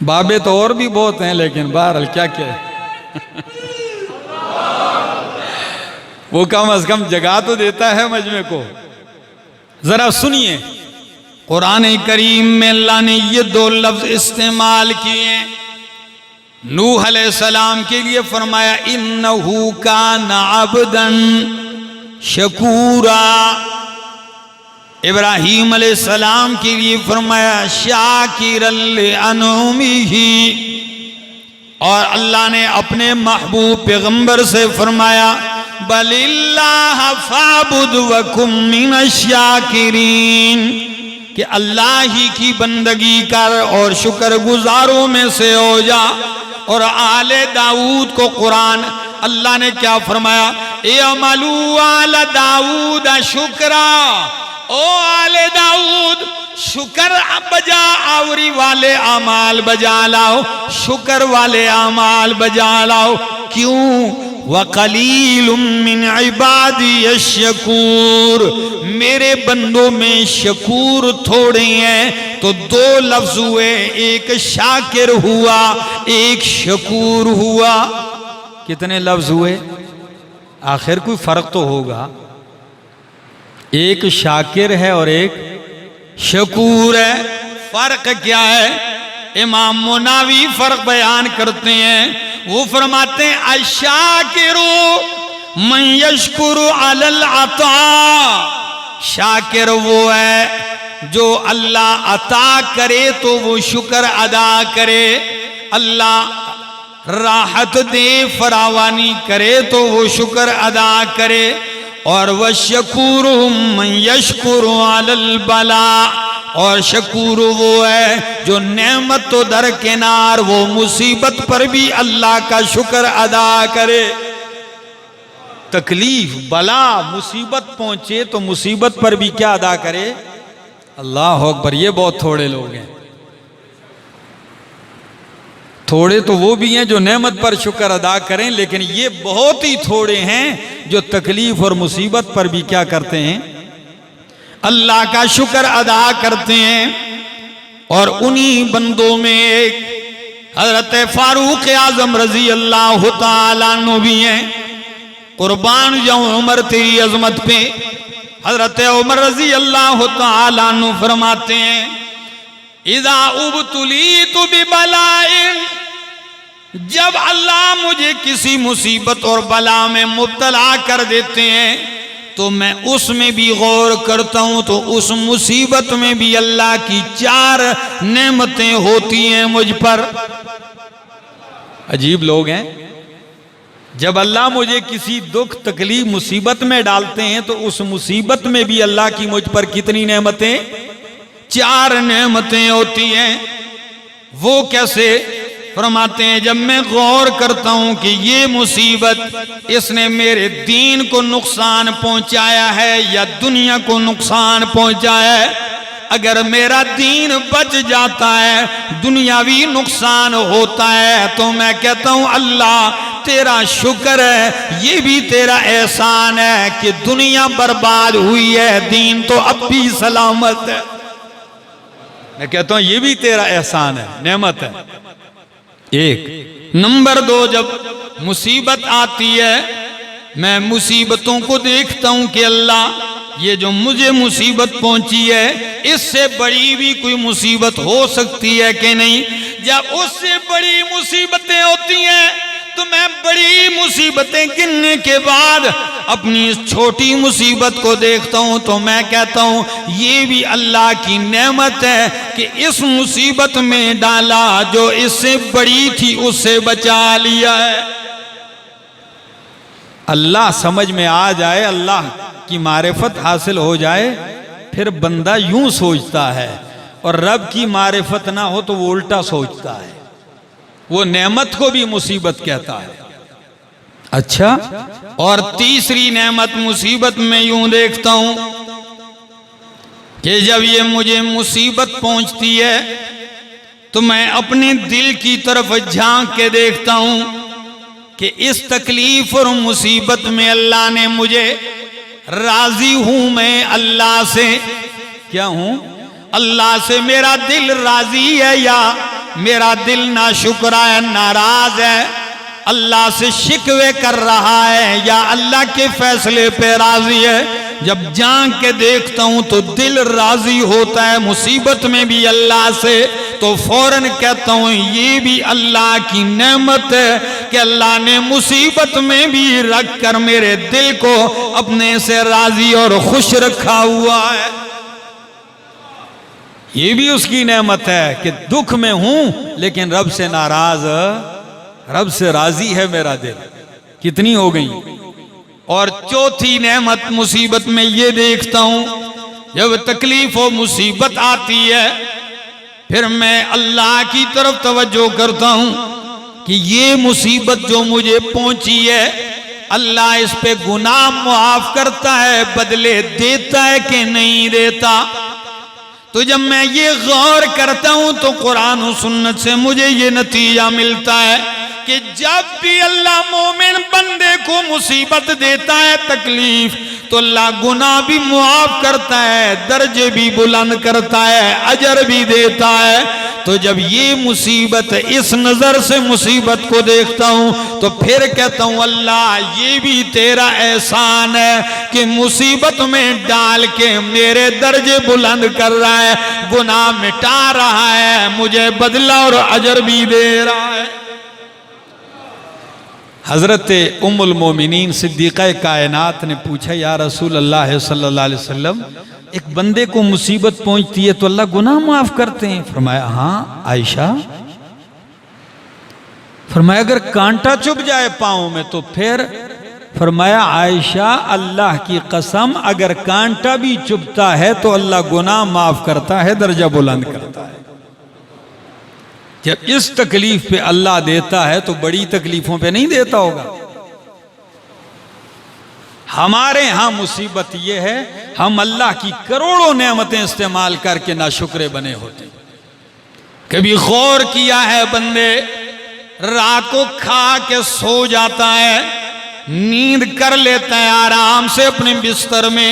बाबे तो और भी बहुत हैं, लेकिन बहरहाल क्या क्या वो कम अज कम जगा तो देता है मजमे को। जरा सुनिए, कुरान करीम में अल्लाह ने ये दो लफ्ज इस्तेमाल किए। नूह अलैहिस्सलाम के लिए फरमाया इन्नहू काना अब्दन शकूरा, इब्राहीम अलैहिस्सलाम के लिए फरमाया शाकिरन लिअनउमिही, और अल्लाह ने अपने महबूब पैगंबर से फरमाया बलिल्लाह फअबुद वकुम मिनश शाकिरीन, कि अल्लाह ही की बंदगी कर और शुक्र गुजारों में से हो जा। और आले दाऊद को कुरान अल्लाह ने क्या फरमाया, ए अमलू आला दाऊद शुक्रा, ओ आले दाऊद शुक्र बजा आवरी वाले अमाल बजा लाओ, शुक्र वाले अमाल बजा लाओ। क्यों? वक़लीलुम मिन इबादी यशकूर, मेरे बंदों में शकूर थोड़े हैं। तो दो लफ्ज हुए, एक शाकिर हुआ, एक शकूर हुआ। कितने लफ्ज हुए? आखिर कोई फर्क तो होगा, एक शाकिर है और एक शकूर है। फर्क क्या है? इमाम मुनावी फर्क बयान करते हैं। वो फरमाते हैं अशाकिरु मन यशकुरु अलल अता, शाकिर वो है जो अल्लाह अता करे तो वो शुक्र अदा करे, अल्लाह राहत दे फरावानी करे तो वो शुक्र अदा करे। और वह शकूर मन यशकुरु अलल बला, और शकूर वो है जो नेमत तो दरकिनार, वो मुसीबत पर भी अल्लाह का शुक्र अदा करे। तकलीफ बला मुसीबत पहुंचे तो मुसीबत पर भी क्या अदा करे? अल्लाह अकबर। ये बहुत थोड़े लोग हैं, थोड़े तो वो भी हैं जो नेमत पर शुक्र अदा करें, लेकिन ये बहुत ही थोड़े हैं जो तकलीफ और मुसीबत पर भी क्या करते हैं? अल्लाह का शुक्र अदा करते हैं। और उन्हीं बंदों में एक हजरत फारूक आजम रजी अल्लाह तआला अन्हु भी हैं। कुर्बान जाऊं उमर तेरी अजमत पे। हजरत उमर रजी अल्लाह तआला अन्हु फरमाते हैं इदा उबतुलीतु बिबलाइन, जब अल्लाह मुझे किसी मुसीबत और बला में मुब्तला कर देते हैं तो मैं उसमें भी गौर करता हूं, तो उस मुसीबत में भी अल्लाह की 4 नेमतें होती हैं मुझ पर। अजीब लोग हैं, जब अल्लाह मुझे किसी दुख तकलीफ मुसीबत में डालते हैं तो उस मुसीबत में भी अल्लाह की मुझ पर कितनी नेमतें? 4 नेमतें होती हैं। वो कैसे? फरमाते हैं जब मैं गौर करता हूं कि ये मुसीबत इसने मेरे दीन को नुकसान पहुंचाया है या दुनिया को नुकसान पहुंचाया है, अगर मेरा दीन बच जाता है, दुनियावी नुकसान होता है, तो मैं कहता हूं अल्लाह तेरा शुक्र है, ये भी तेरा एहसान है कि दुनिया बर्बाद हुई है, दीन तो अब भी सलामत है। मैं कहता हूं ये भी तेरा एहसान है, नेमत है। एक नंबर 2, जब मुसीबत आती है मैं मुसीबतों को देखता हूं कि अल्लाह ये जो मुझे मुसीबत पहुंची है इससे बड़ी भी कोई मुसीबत हो सकती है कि नहीं। जब उससे बड़ी मुसीबतें होती हैं तो मैं बड़ी मुसीबतें गिनने के बाद अपनी इस छोटी मुसीबत को देखता हूं तो मैं कहता हूं ये भी अल्लाह की नेमत है कि इस मुसीबत में डाला जो इससे बड़ी थी उससे बचा लिया है। अल्लाह समझ में आ जाए, अल्लाह की मारिफत हासिल हो जाए, फिर बंदा यूं सोचता है, और रब की मारिफत ना हो तो वो उल्टा सोचता है, वो नेमत को भी मुसीबत कहता है। अच्छा, और तीसरी नेमत मुसीबत में यूं देखता हूं कि जब ये मुझे मुसीबत पहुंचती है तो मैं अपने दिल की तरफ झांक के देखता हूं कि इस तकलीफ और मुसीबत में अल्लाह ने मुझे, राजी हूं मैं अल्लाह से, क्या हूं? अल्लाह से मेरा दिल राजी है या मेरा दिल नाशुक्रा है, नाराज है, अल्लाह से शिकवे कर रहा है या अल्लाह के फैसले पे राजी है। जब जान के देखता हूं तो दिल राजी होता है मुसीबत में भी अल्लाह से, तो फौरन कहता हूं ये भी अल्लाह की नेमत है कि अल्लाह ने मुसीबत में भी रख कर मेरे दिल को अपने से राजी और खुश रखा हुआ है। ये भी उसकी नेमत है कि दुख में हूं लेकिन रब से नाराज, रब से राजी है मेरा दिल। कितनी हो गई? और चौथी नेमत मुसीबत में ये देखता हूं, जब तकलीफ और मुसीबत आती है फिर मैं अल्लाह की तरफ तवज्जो करता हूं कि ये मुसीबत जो मुझे पहुंची है अल्लाह इस पे गुनाह मुआफ करता है, बदले देता है कि नहीं देता। तो जब मैं ये गौर करता हूं तो कुरान और सुन्नत से मुझे ये नतीजा मिलता है कि जब भी अल्लाह मोमिन बंदे को मुसीबत देता है, तकलीफ, तो अल्लाह गुनाह भी मुआफ करता है, दर्जे भी बुलंद करता है, अजर भी देता है। तो जब ये मुसीबत, इस नजर से मुसीबत को देखता हूं तो फिर कहता हूं अल्लाह ये भी तेरा एहसान है कि मुसीबत में डाल के मेरे दर्जे बुलंद कर रहा है, गुनाह मिटा रहा है, मुझे बदला और अजर भी दे रहा है। हजरत उम्मुल मोमिनीन सिद्दीक़ा कायनात ने पूछा, या रसूल अल्लाह सल्लल्लाहु अलैहि वसल्लम, एक बंदे को मुसीबत पहुंचती है तो अल्लाह गुनाह माफ करते हैं? फरमाया हाँ आयशा। फरमाया अगर कांटा चुभ जाए पांव में तो फिर? फरमाया आयशा अल्लाह की कसम, अगर कांटा भी चुभता है तो अल्लाह गुनाह माफ करता है, दर्जा बुलंद करता है। जब इस तकलीफ पे अल्लाह देता है तो बड़ी तकलीफों पे नहीं देता होगा। हमारे यहां मुसीबत यह है हम अल्लाह की करोड़ों नेमतें इस्तेमाल करके नाशुक्रे बने होते। कभी गौर किया है बंदे रात को खा के सो जाता है, नींद कर लेता है आराम से अपने बिस्तर में,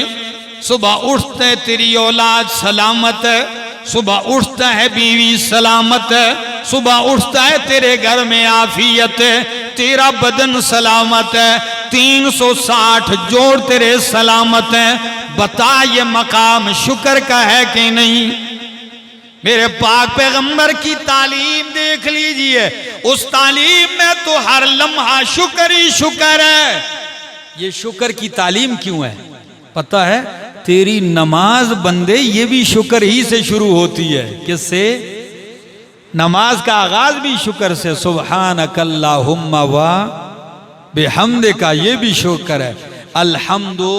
सुबह उठते है तेरी औलाद सलामत है, सुबह उठता है बीवी सलामत है, सुबह उठता है तेरे घर में आफियत है, तेरा बदन सलामत है, 360 जोड़ तेरे सलामत हैं। बता ये मकाम शुक्र का है कि नहीं? मेरे पाक पैगंबर की तालीम देख लीजिए, उस तालीम में तो हर लम्हा शुक्र ही शुक्र है। ये शुक्र की तालीम क्यों है पता है? तेरी नमाज बंदे ये भी शुक्र ही से शुरू होती है। किससे? नमाज का आगाज भी शुक्र से, सुब्हानकल्लाहुम्मा व बिहम्दिका, ये भी शुक्र है। अल्हम्दु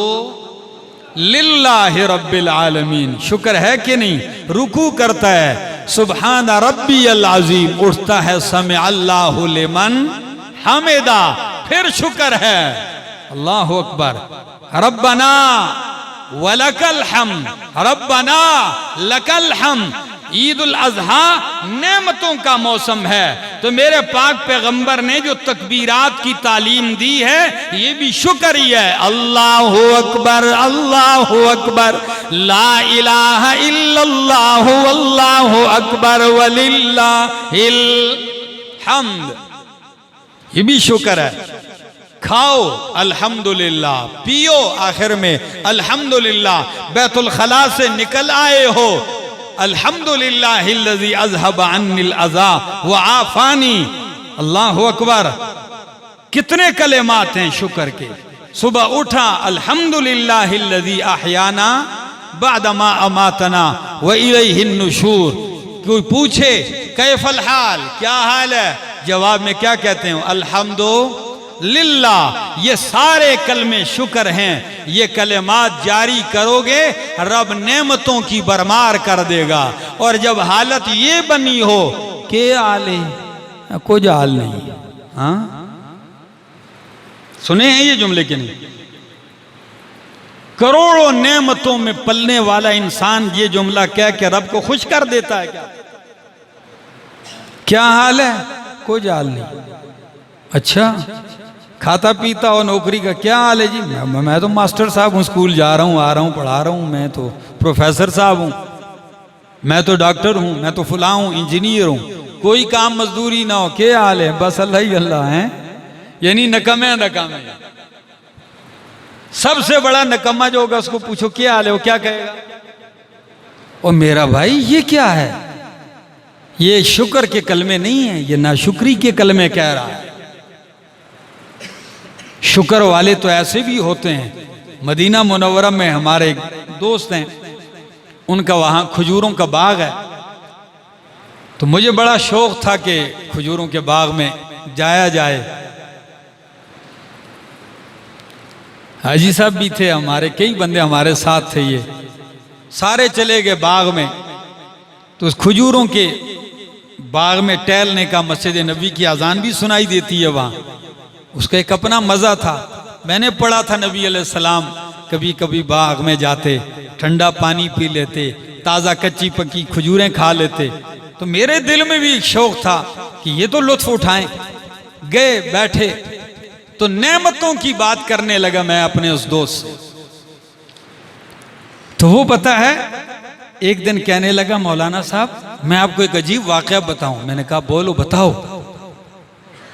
लिल्लाहि रब्बिल आलमीन, शुक्र है कि नहीं? रुकू करता है सुब्हान रब्बियल अज़ीम, उठता है समी अल्लाहु लिमन हमिदा, फिर शुक्र है अल्लाहु अकबर, रब्बना वलकल हम्द, रब्बना लकल हम्द। ईद उल अजहा नेमतों का मौसम है, तो मेरे पाक पैगंबर ने जो तकबीरात की तालीम दी है ये भी शुक्र ही है। अल्लाहु अकबर, अल्लाहु अकबर, ला इलाहा इल्लल्लाहु अल्लाहु अकबर वलिल्लाहिल हम्द, ये भी शुक्र है। खाओ अल्हम्दुलिल्लाह, पियो आखिर में अल्हम्दुलिल्लाह, बैतुल खला से निकल आए हो अल्हम्दुलिल्लाहिल्लज़ी अज़हब अन्निल अज़ा व आफ़ानी। अल्लाहु अकबर। कितने कलेमात हैं शुक्र के। सुबह उठा अल्हम्दुलिल्लाहिल्लज़ी अहयाना बादमा अमातना व इलैहिन नुशूर। कोई पूछे कैफल हाल, क्या हाल है, जवाब में क्या कहते हैं, अल्हम्दुलिल्लाह। ये सारे कलमे शुक्र हैं। ये कलेमात जारी करोगे रब नेमतों की बरमार कर देगा। और जब हालत ये बनी हो के आले कुछ हाल नहीं, हाँ सुने हैं ये जुमले के नहीं। करोड़ों नेमतों में पलने वाला इंसान ये जुमला कह के रब को खुश कर देता है। क्या हाल है, कुछ हाल नहीं। अच्छा, खाता पीता और नौकरी का क्या हाल है जी, मैं तो मास्टर साहब हूँ, स्कूल जा रहा हूँ, आ रहा हूँ, पढ़ा रहा हूँ, मैं तो प्रोफेसर साहब हूँ, मैं तो डॉक्टर हूँ, मैं तो फलां हूँ, इंजीनियर हूँ, कोई काम मजदूरी ना हो, क्या हाल है, बस अल्लाह ही अल्लाह है। यानी नकमे नकामे। सबसे बड़ा नकम्मा जो होगा उसको पूछो क्या हाल है, वो क्या कहेगा, और मेरा भाई ये क्या है, ये शुक्र के कलमे नहीं है, ये नाशुक्री के कलमे कह रहा है। शुक्र वाले तो ऐसे भी होते हैं। मदीना मुनव्वरा में हमारे एक दोस्त हैं, उनका वहां खजूरों का बाग है, तो मुझे बड़ा शौक था कि खजूरों के बाग में जाया जाए। हाजी साहब भी थे हमारे, कई बंदे हमारे साथ थे, ये सारे चले गए बाग में। तो उस खजूरों के बाग में टहलने का, मस्जिद नबी की अजान भी सुनाई देती है वहाँ, उसका एक अपना मज़ा था। मैंने पढ़ा था नबी अलैहिस्सलाम कभी कभी बाग में जाते, ठंडा पानी पी लेते, ताज़ा कच्ची पक्की खजूरें खा लेते। तो मेरे दिल में भी एक शौक़ था कि ये तो लुत्फ़ उठाएं। गए बैठे तो नेमतों की बात करने लगा मैं अपने उस दोस्त से। तो वो पता है एक दिन कहने लगा, मौलाना साहब मैं आपको एक अजीब वाक़या बताऊं। मैंने कहा बोलो बताओ।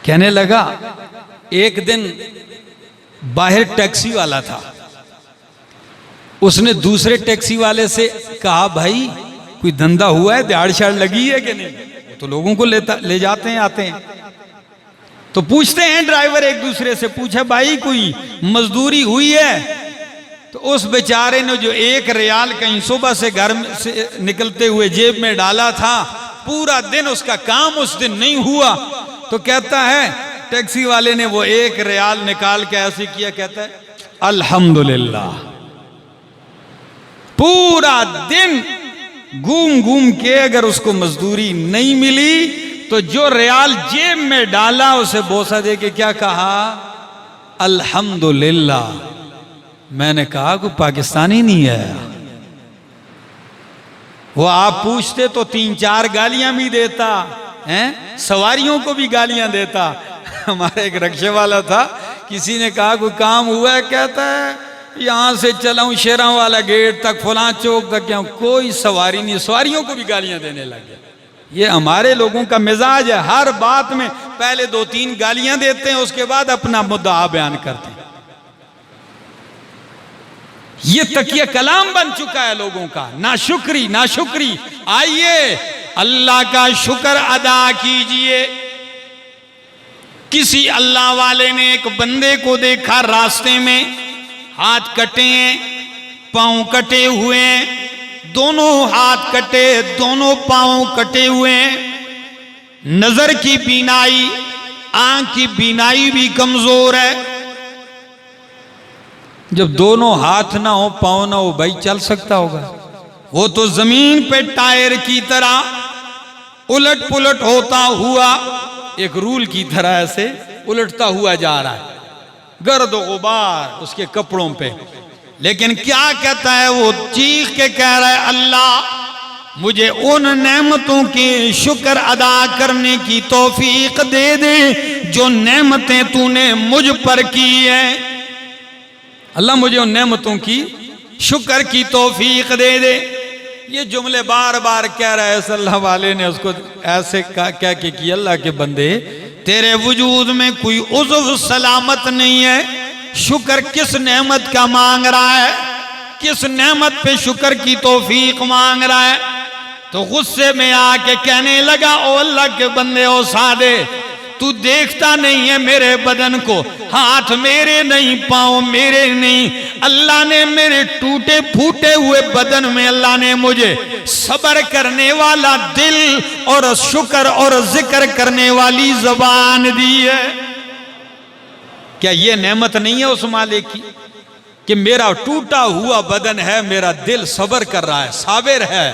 कहने लगा एक दिन बाहर टैक्सी वाला था, उसने दूसरे टैक्सी वाले से कहा भाई कोई धंधा हुआ है, दिहाड़ शाड़ लगी है कि नहीं, तो लोगों को ले जाते हैं आते हैं। तो पूछते हैं ड्राइवर एक दूसरे से, पूछा भाई कोई मजदूरी हुई है। तो उस बेचारे ने जो 1 रियाल कहीं सुबह से घर से निकलते हुए जेब में डाला था, पूरा दिन उसका काम उस दिन नहीं हुआ। तो कहता है टैक्सी वाले ने वो 1 रियाल निकाल के ऐसे किया, कहता है अल्हम्दुलिल्लाह। पूरा दिन घूम घूम के अगर उसको मजदूरी नहीं मिली तो जो रियाल जेब में डाला उसे बोसा दे के क्या कहा, अल्हम्दुलिल्लाह। मैंने कहा कोई पाकिस्तानी नहीं है, वो आप पूछते तो 3-4 गालियां भी देता हैं, सवारियों को भी गालियां देता। हमारा एक रिक्शे वाला था, किसी ने कहा कोई काम हुआ है, कहता है यहां से चला हूं शेरा वाला गेट तक, फलां चौक तक, क्या कोई सवारी नहीं, सवारियों को भी गालियां देने लगे। ये हमारे लोगों का मिजाज है, हर बात में पहले 2-3 गालियां देते हैं, उसके बाद अपना मुद्दा बयान करते हैं। ये तकिया कलाम बन चुका है लोगों का, नाशुक्री नाशुक्री। आइए अल्लाह का शुक्र अदा कीजिए। किसी अल्लाह वाले ने एक बंदे को देखा रास्ते में, हाथ कटे हैं, पांव कटे हुए हैं, दोनों हाथ कटे, दोनों पांव कटे हुए हैं, नजर की बीनाई, आंख की बीनाई भी कमजोर है। जब दोनों हाथ ना हो, पांव ना हो, भाई चल सकता होगा? वो तो जमीन पे टायर की तरह उलट पुलट होता हुआ, एक रूल की तरह ऐसे उलटता हुआ जा रहा है, गर्द गुबार उसके कपड़ों पे। लेकिन क्या कहता है वो, चीख के कह रहा है अल्लाह मुझे उन नेमतों के शुक्र अदा करने की तौफीक दे दे जो नेमतें तूने मुझ पर की है। अल्लाह मुझे उन नेमतों की शुक्र की तौफीक दे दे। ये जुमले बार बार कह रहा है। अल्लाह वाले ने उसको ऐसे कह के कि अल्लाह के बंदे तेरे वजूद में कोई उज़्व सलामत नहीं है। शुक्र किस नेमत का मांग रहा है, किस नेमत पे शुक्र की तौफीक मांग रहा है। तो गुस्से में आके कहने लगा, ओ अल्लाह के बंदे, ओ सादे, तू देखता नहीं है मेरे बदन को, हाथ मेरे नहीं, पांव मेरे नहीं, अल्लाह ने मेरे टूटे फूटे हुए बदन में अल्लाह ने मुझे सब्र करने वाला दिल और शुक्र और जिक्र करने वाली जबान दी है। क्या ये नेमत नहीं है उस मालिक की कि मेरा टूटा हुआ बदन है, मेरा दिल सब्र कर रहा है, साबिर है,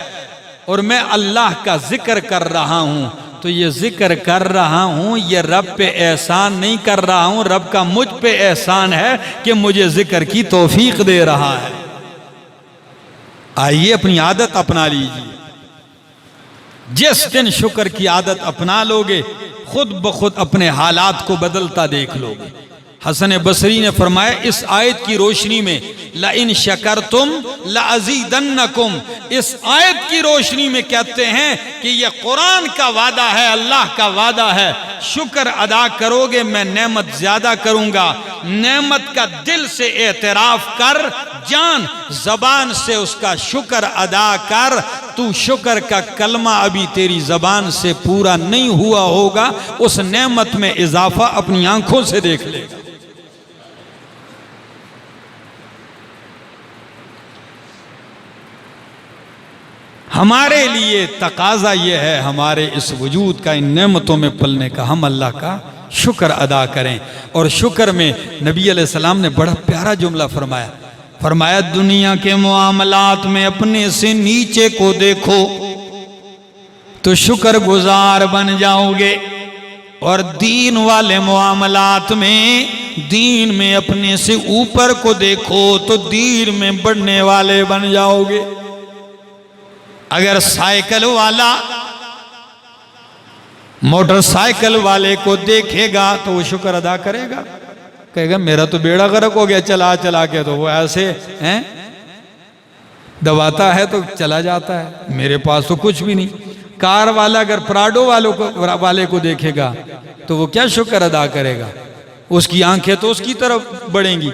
और मैं अल्लाह का जिक्र कर रहा हूं। तो ये जिक्र कर रहा हूं, ये रब पे एहसान नहीं कर रहा हूं, रब का मुझ पे एहसान है कि मुझे जिक्र की तौफीक दे रहा है। आइए अपनी आदत अपना लीजिए। जिस दिन शुक्र की आदत अपना लोगे, खुद ब खुद अपने हालात को बदलता देख लोगे। हसन बसरी ने फरमाया इस आयत की रोशनी में, ला इन शकरतुम ला अज़ीदन्नकुम, इस आयत की रोशनी में कहते हैं कि यह कुरान का वादा है, अल्लाह का वादा है, शुक्र अदा करोगे मैं नेमत ज्यादा करूंगा। नेमत का दिल से एतराफ कर, जान जबान से उसका शुक्र अदा कर। तू शुक्र का कलमा अभी तेरी जबान से पूरा नहीं हुआ होगा, उस नेमत में इजाफा अपनी आंखों से देख लेगा। हमारे लिए तकाजा ये है, हमारे इस वजूद का, इन नेमतों में पलने का, हम अल्लाह का शुक्र अदा करें। और शुक्र में नबी अलैहिस्सलाम ने बड़ा प्यारा जुमला फरमाया, फरमाया दुनिया के मामलात में अपने से नीचे को देखो तो शुक्र गुजार बन जाओगे, और दीन वाले मामलात में, दीन में अपने से ऊपर को देखो तो दीन में बढ़ने वाले बन जाओगे। अगर साइकिल वाला मोटरसाइकिल वाले को देखेगा तो वो शुक्र अदा करेगा, कहेगा मेरा तो बेड़ा गर्क हो गया चला चला के, तो वो ऐसे हैं दबाता है तो चला जाता है, मेरे पास तो कुछ भी नहीं। कार वाला अगर प्राडो वाले को देखेगा तो वो क्या शुक्र अदा करेगा, उसकी आंखें तो उसकी तरफ बढ़ेंगी।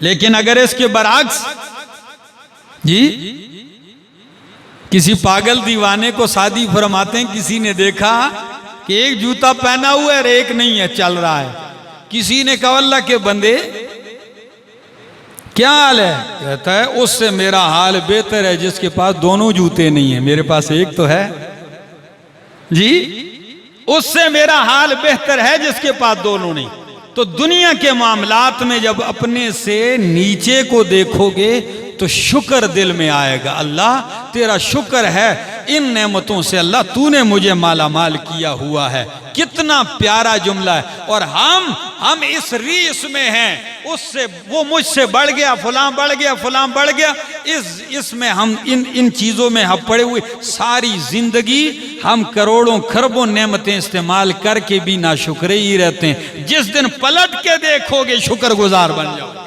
लेकिन अगर इसके बरअक्स जी, किसी पागल दीवाने को शादी फरमाते हैं, किसी ने देखा कि एक जूता पहना हुआ है और एक नहीं है, चल रहा है। किसी ने कहा अल्लाह के बंदे क्या हाल है, कहता है उससे मेरा हाल बेहतर है जिसके पास दोनों जूते नहीं है, मेरे पास एक तो है जी। उससे मेरा हाल बेहतर है जिसके पास दोनों नहीं। तो दुनिया के मामलात में जब अपने से नीचे को देखोगे तो शुक्र दिल में आएगा, अल्लाह तेरा शुक्र है इन नेमतों से, अल्लाह तूने मुझे माला माल किया हुआ है। कितना प्यारा जुमला है। और हम इस रीस में हैं, उससे वो मुझसे बढ़ गया, फलां बढ़ गया, फलां बढ़ गया, इसमें हम इन चीज़ों में हम पड़े हुए सारी जिंदगी हम करोड़ों खरबों नेमतें इस्तेमाल करके भी नाशुक्रे ही रहते हैं। जिस दिन पलट के देखोगे शुक्रगुजार बन जाओ।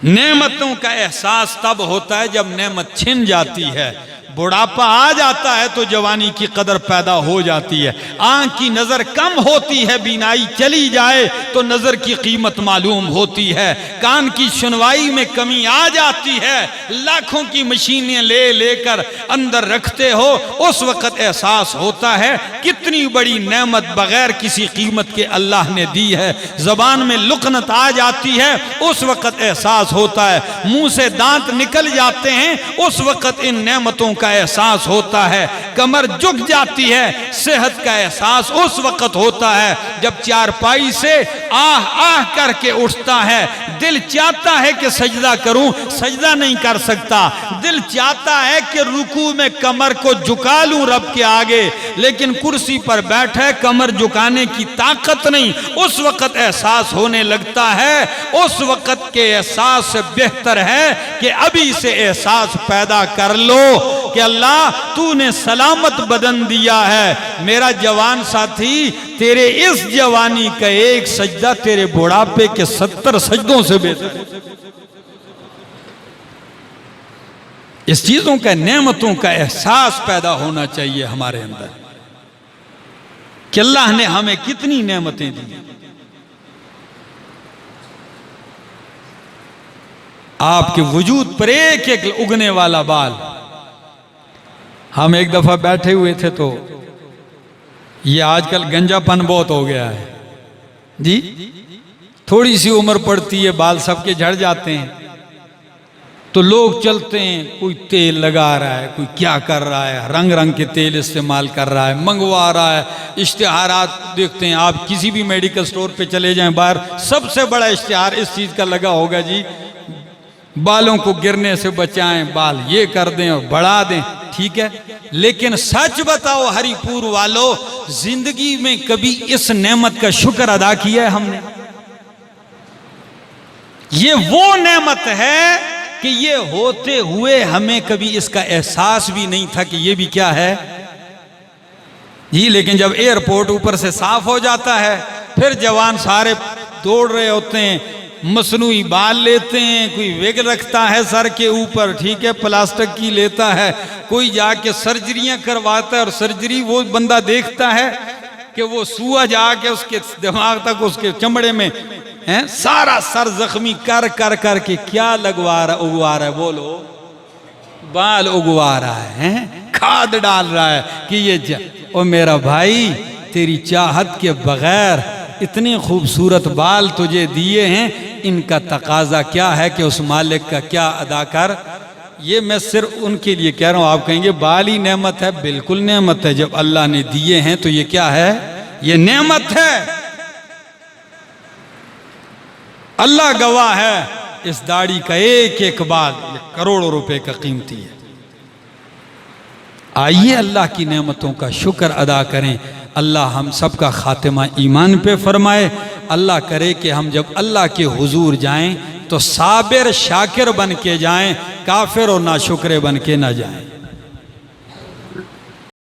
नेमतों का एहसास तब होता है जब नेमत छिन जाती है, बुढ़ापा आ जाता है तो जवानी की कदर पैदा हो जाती है। आंख की नजर कम होती है, बीनाई चली जाए तो नजर की कीमत मालूम होती है। कान की सुनवाई में कमी आ जाती है, लाखों की मशीनें ले लेकर अंदर रखते हो, उस वक्त एहसास होता है कितनी बड़ी नेमत बगैर किसी कीमत के अल्लाह ने दी है। जबान में लुकनत आ जाती है, उस वक्त एहसास होता है। मुंह से दांत निकल जाते हैं, उस वक्त इन नेमतों का एहसास होता है। कमर झुक जाती है, सेहत का एहसास उस वक्त होता है जब चारपाई से आह आह करके उठता है। दिल चाहता है कि सजदा करूं, सजदा नहीं कर सकता। दिल चाहता है कि रुकू में कमर को झुका लूं रब के आगे, लेकिन कुर्सी पर बैठे कमर झुकाने की ताकत नहीं। उस वक्त एहसास होने लगता है, उस वक्त के एहसास से बेहतर है कि अभी से एहसास पैदा कर लो कि अल्लाह तूने सलामत बदन दिया है। मेरा जवान साथी, तेरे इस जवानी का एक सजदा तेरे बुढ़ापे के 70 सजदों से बेहतर है। इस चीजों का, नेमतों का एहसास पैदा होना चाहिए हमारे अंदर। कि अल्लाह ने हमें कितनी नेमतें दी। आपके वजूद पर एक एक उगने वाला बाल। हम एक दफा बैठे हुए थे तो ये आजकल गंजापन बहुत हो गया है जी, थोड़ी सी उम्र पड़ती है बाल सबके झड़ जाते हैं, तो लोग चलते हैं, कोई तेल लगा रहा है, कोई क्या कर रहा है, रंग रंग के तेल इस्तेमाल कर रहा है, मंगवा रहा है। इश्तिहारात देखते हैं आप, किसी भी मेडिकल स्टोर पे चले जाएं बाहर, सबसे बड़ा इश्तिहार इस चीज़ का लगा होगा जी, बालों को गिरने से बचाएं, बाल ये कर दें और बढ़ा दें। ठीक है, लेकिन सच बताओ हरिपुर वालों, जिंदगी में कभी इस नेमत का शुक्र अदा किया है हमने? ये वो नेमत है कि ये होते हुए हमें कभी इसका एहसास भी नहीं था कि ये भी क्या है जी। लेकिन जब एयरपोर्ट ऊपर से साफ हो जाता है, फिर जवान सारे दौड़ रहे होते हैं, मसनूई बाल लेते हैं, कोई विग रखता है सर के ऊपर, ठीक है, प्लास्टिक की लेता है, कोई जाके सर्जरियां करवाता है, और सर्जरी वो बंदा देखता है कि वो सुआ जाके उसके दिमाग तक, उसके चमड़े में है, सारा सर जख्मी कर कर कर के क्या लगवा रहा, उगवा रहा है, बोलो, बाल उगवा रहा है, खाद डाल रहा है कि ये ओ मेरा भाई, तेरी चाहत के बगैर इतने खूबसूरत बाल तुझे दिए हैं, इनका तकाजा क्या है कि उस मालिक का क्या अदा कर। ये मैं सिर्फ उनके लिए कह रहा हूं। आप कहेंगे बाल ही नेमत है, बिल्कुल नेमत है। जब अल्लाह ने दिए हैं तो ये क्या है? ये नेमत है। अल्लाह गवाह है, इस दाढ़ी का एक एक बाल करोड़ों रुपए का कीमती है। आइए अल्लाह की नेमतों का शुक्र अदा करें। अल्लाह हम सब का खातिमा ईमान पे फरमाए। अल्लाह करे कि हम जब अल्लाह के हुजूर जाएं तो साबिर शाकिर बन के जाएं, काफिर और नाशुक्रे बन के ना जाएं।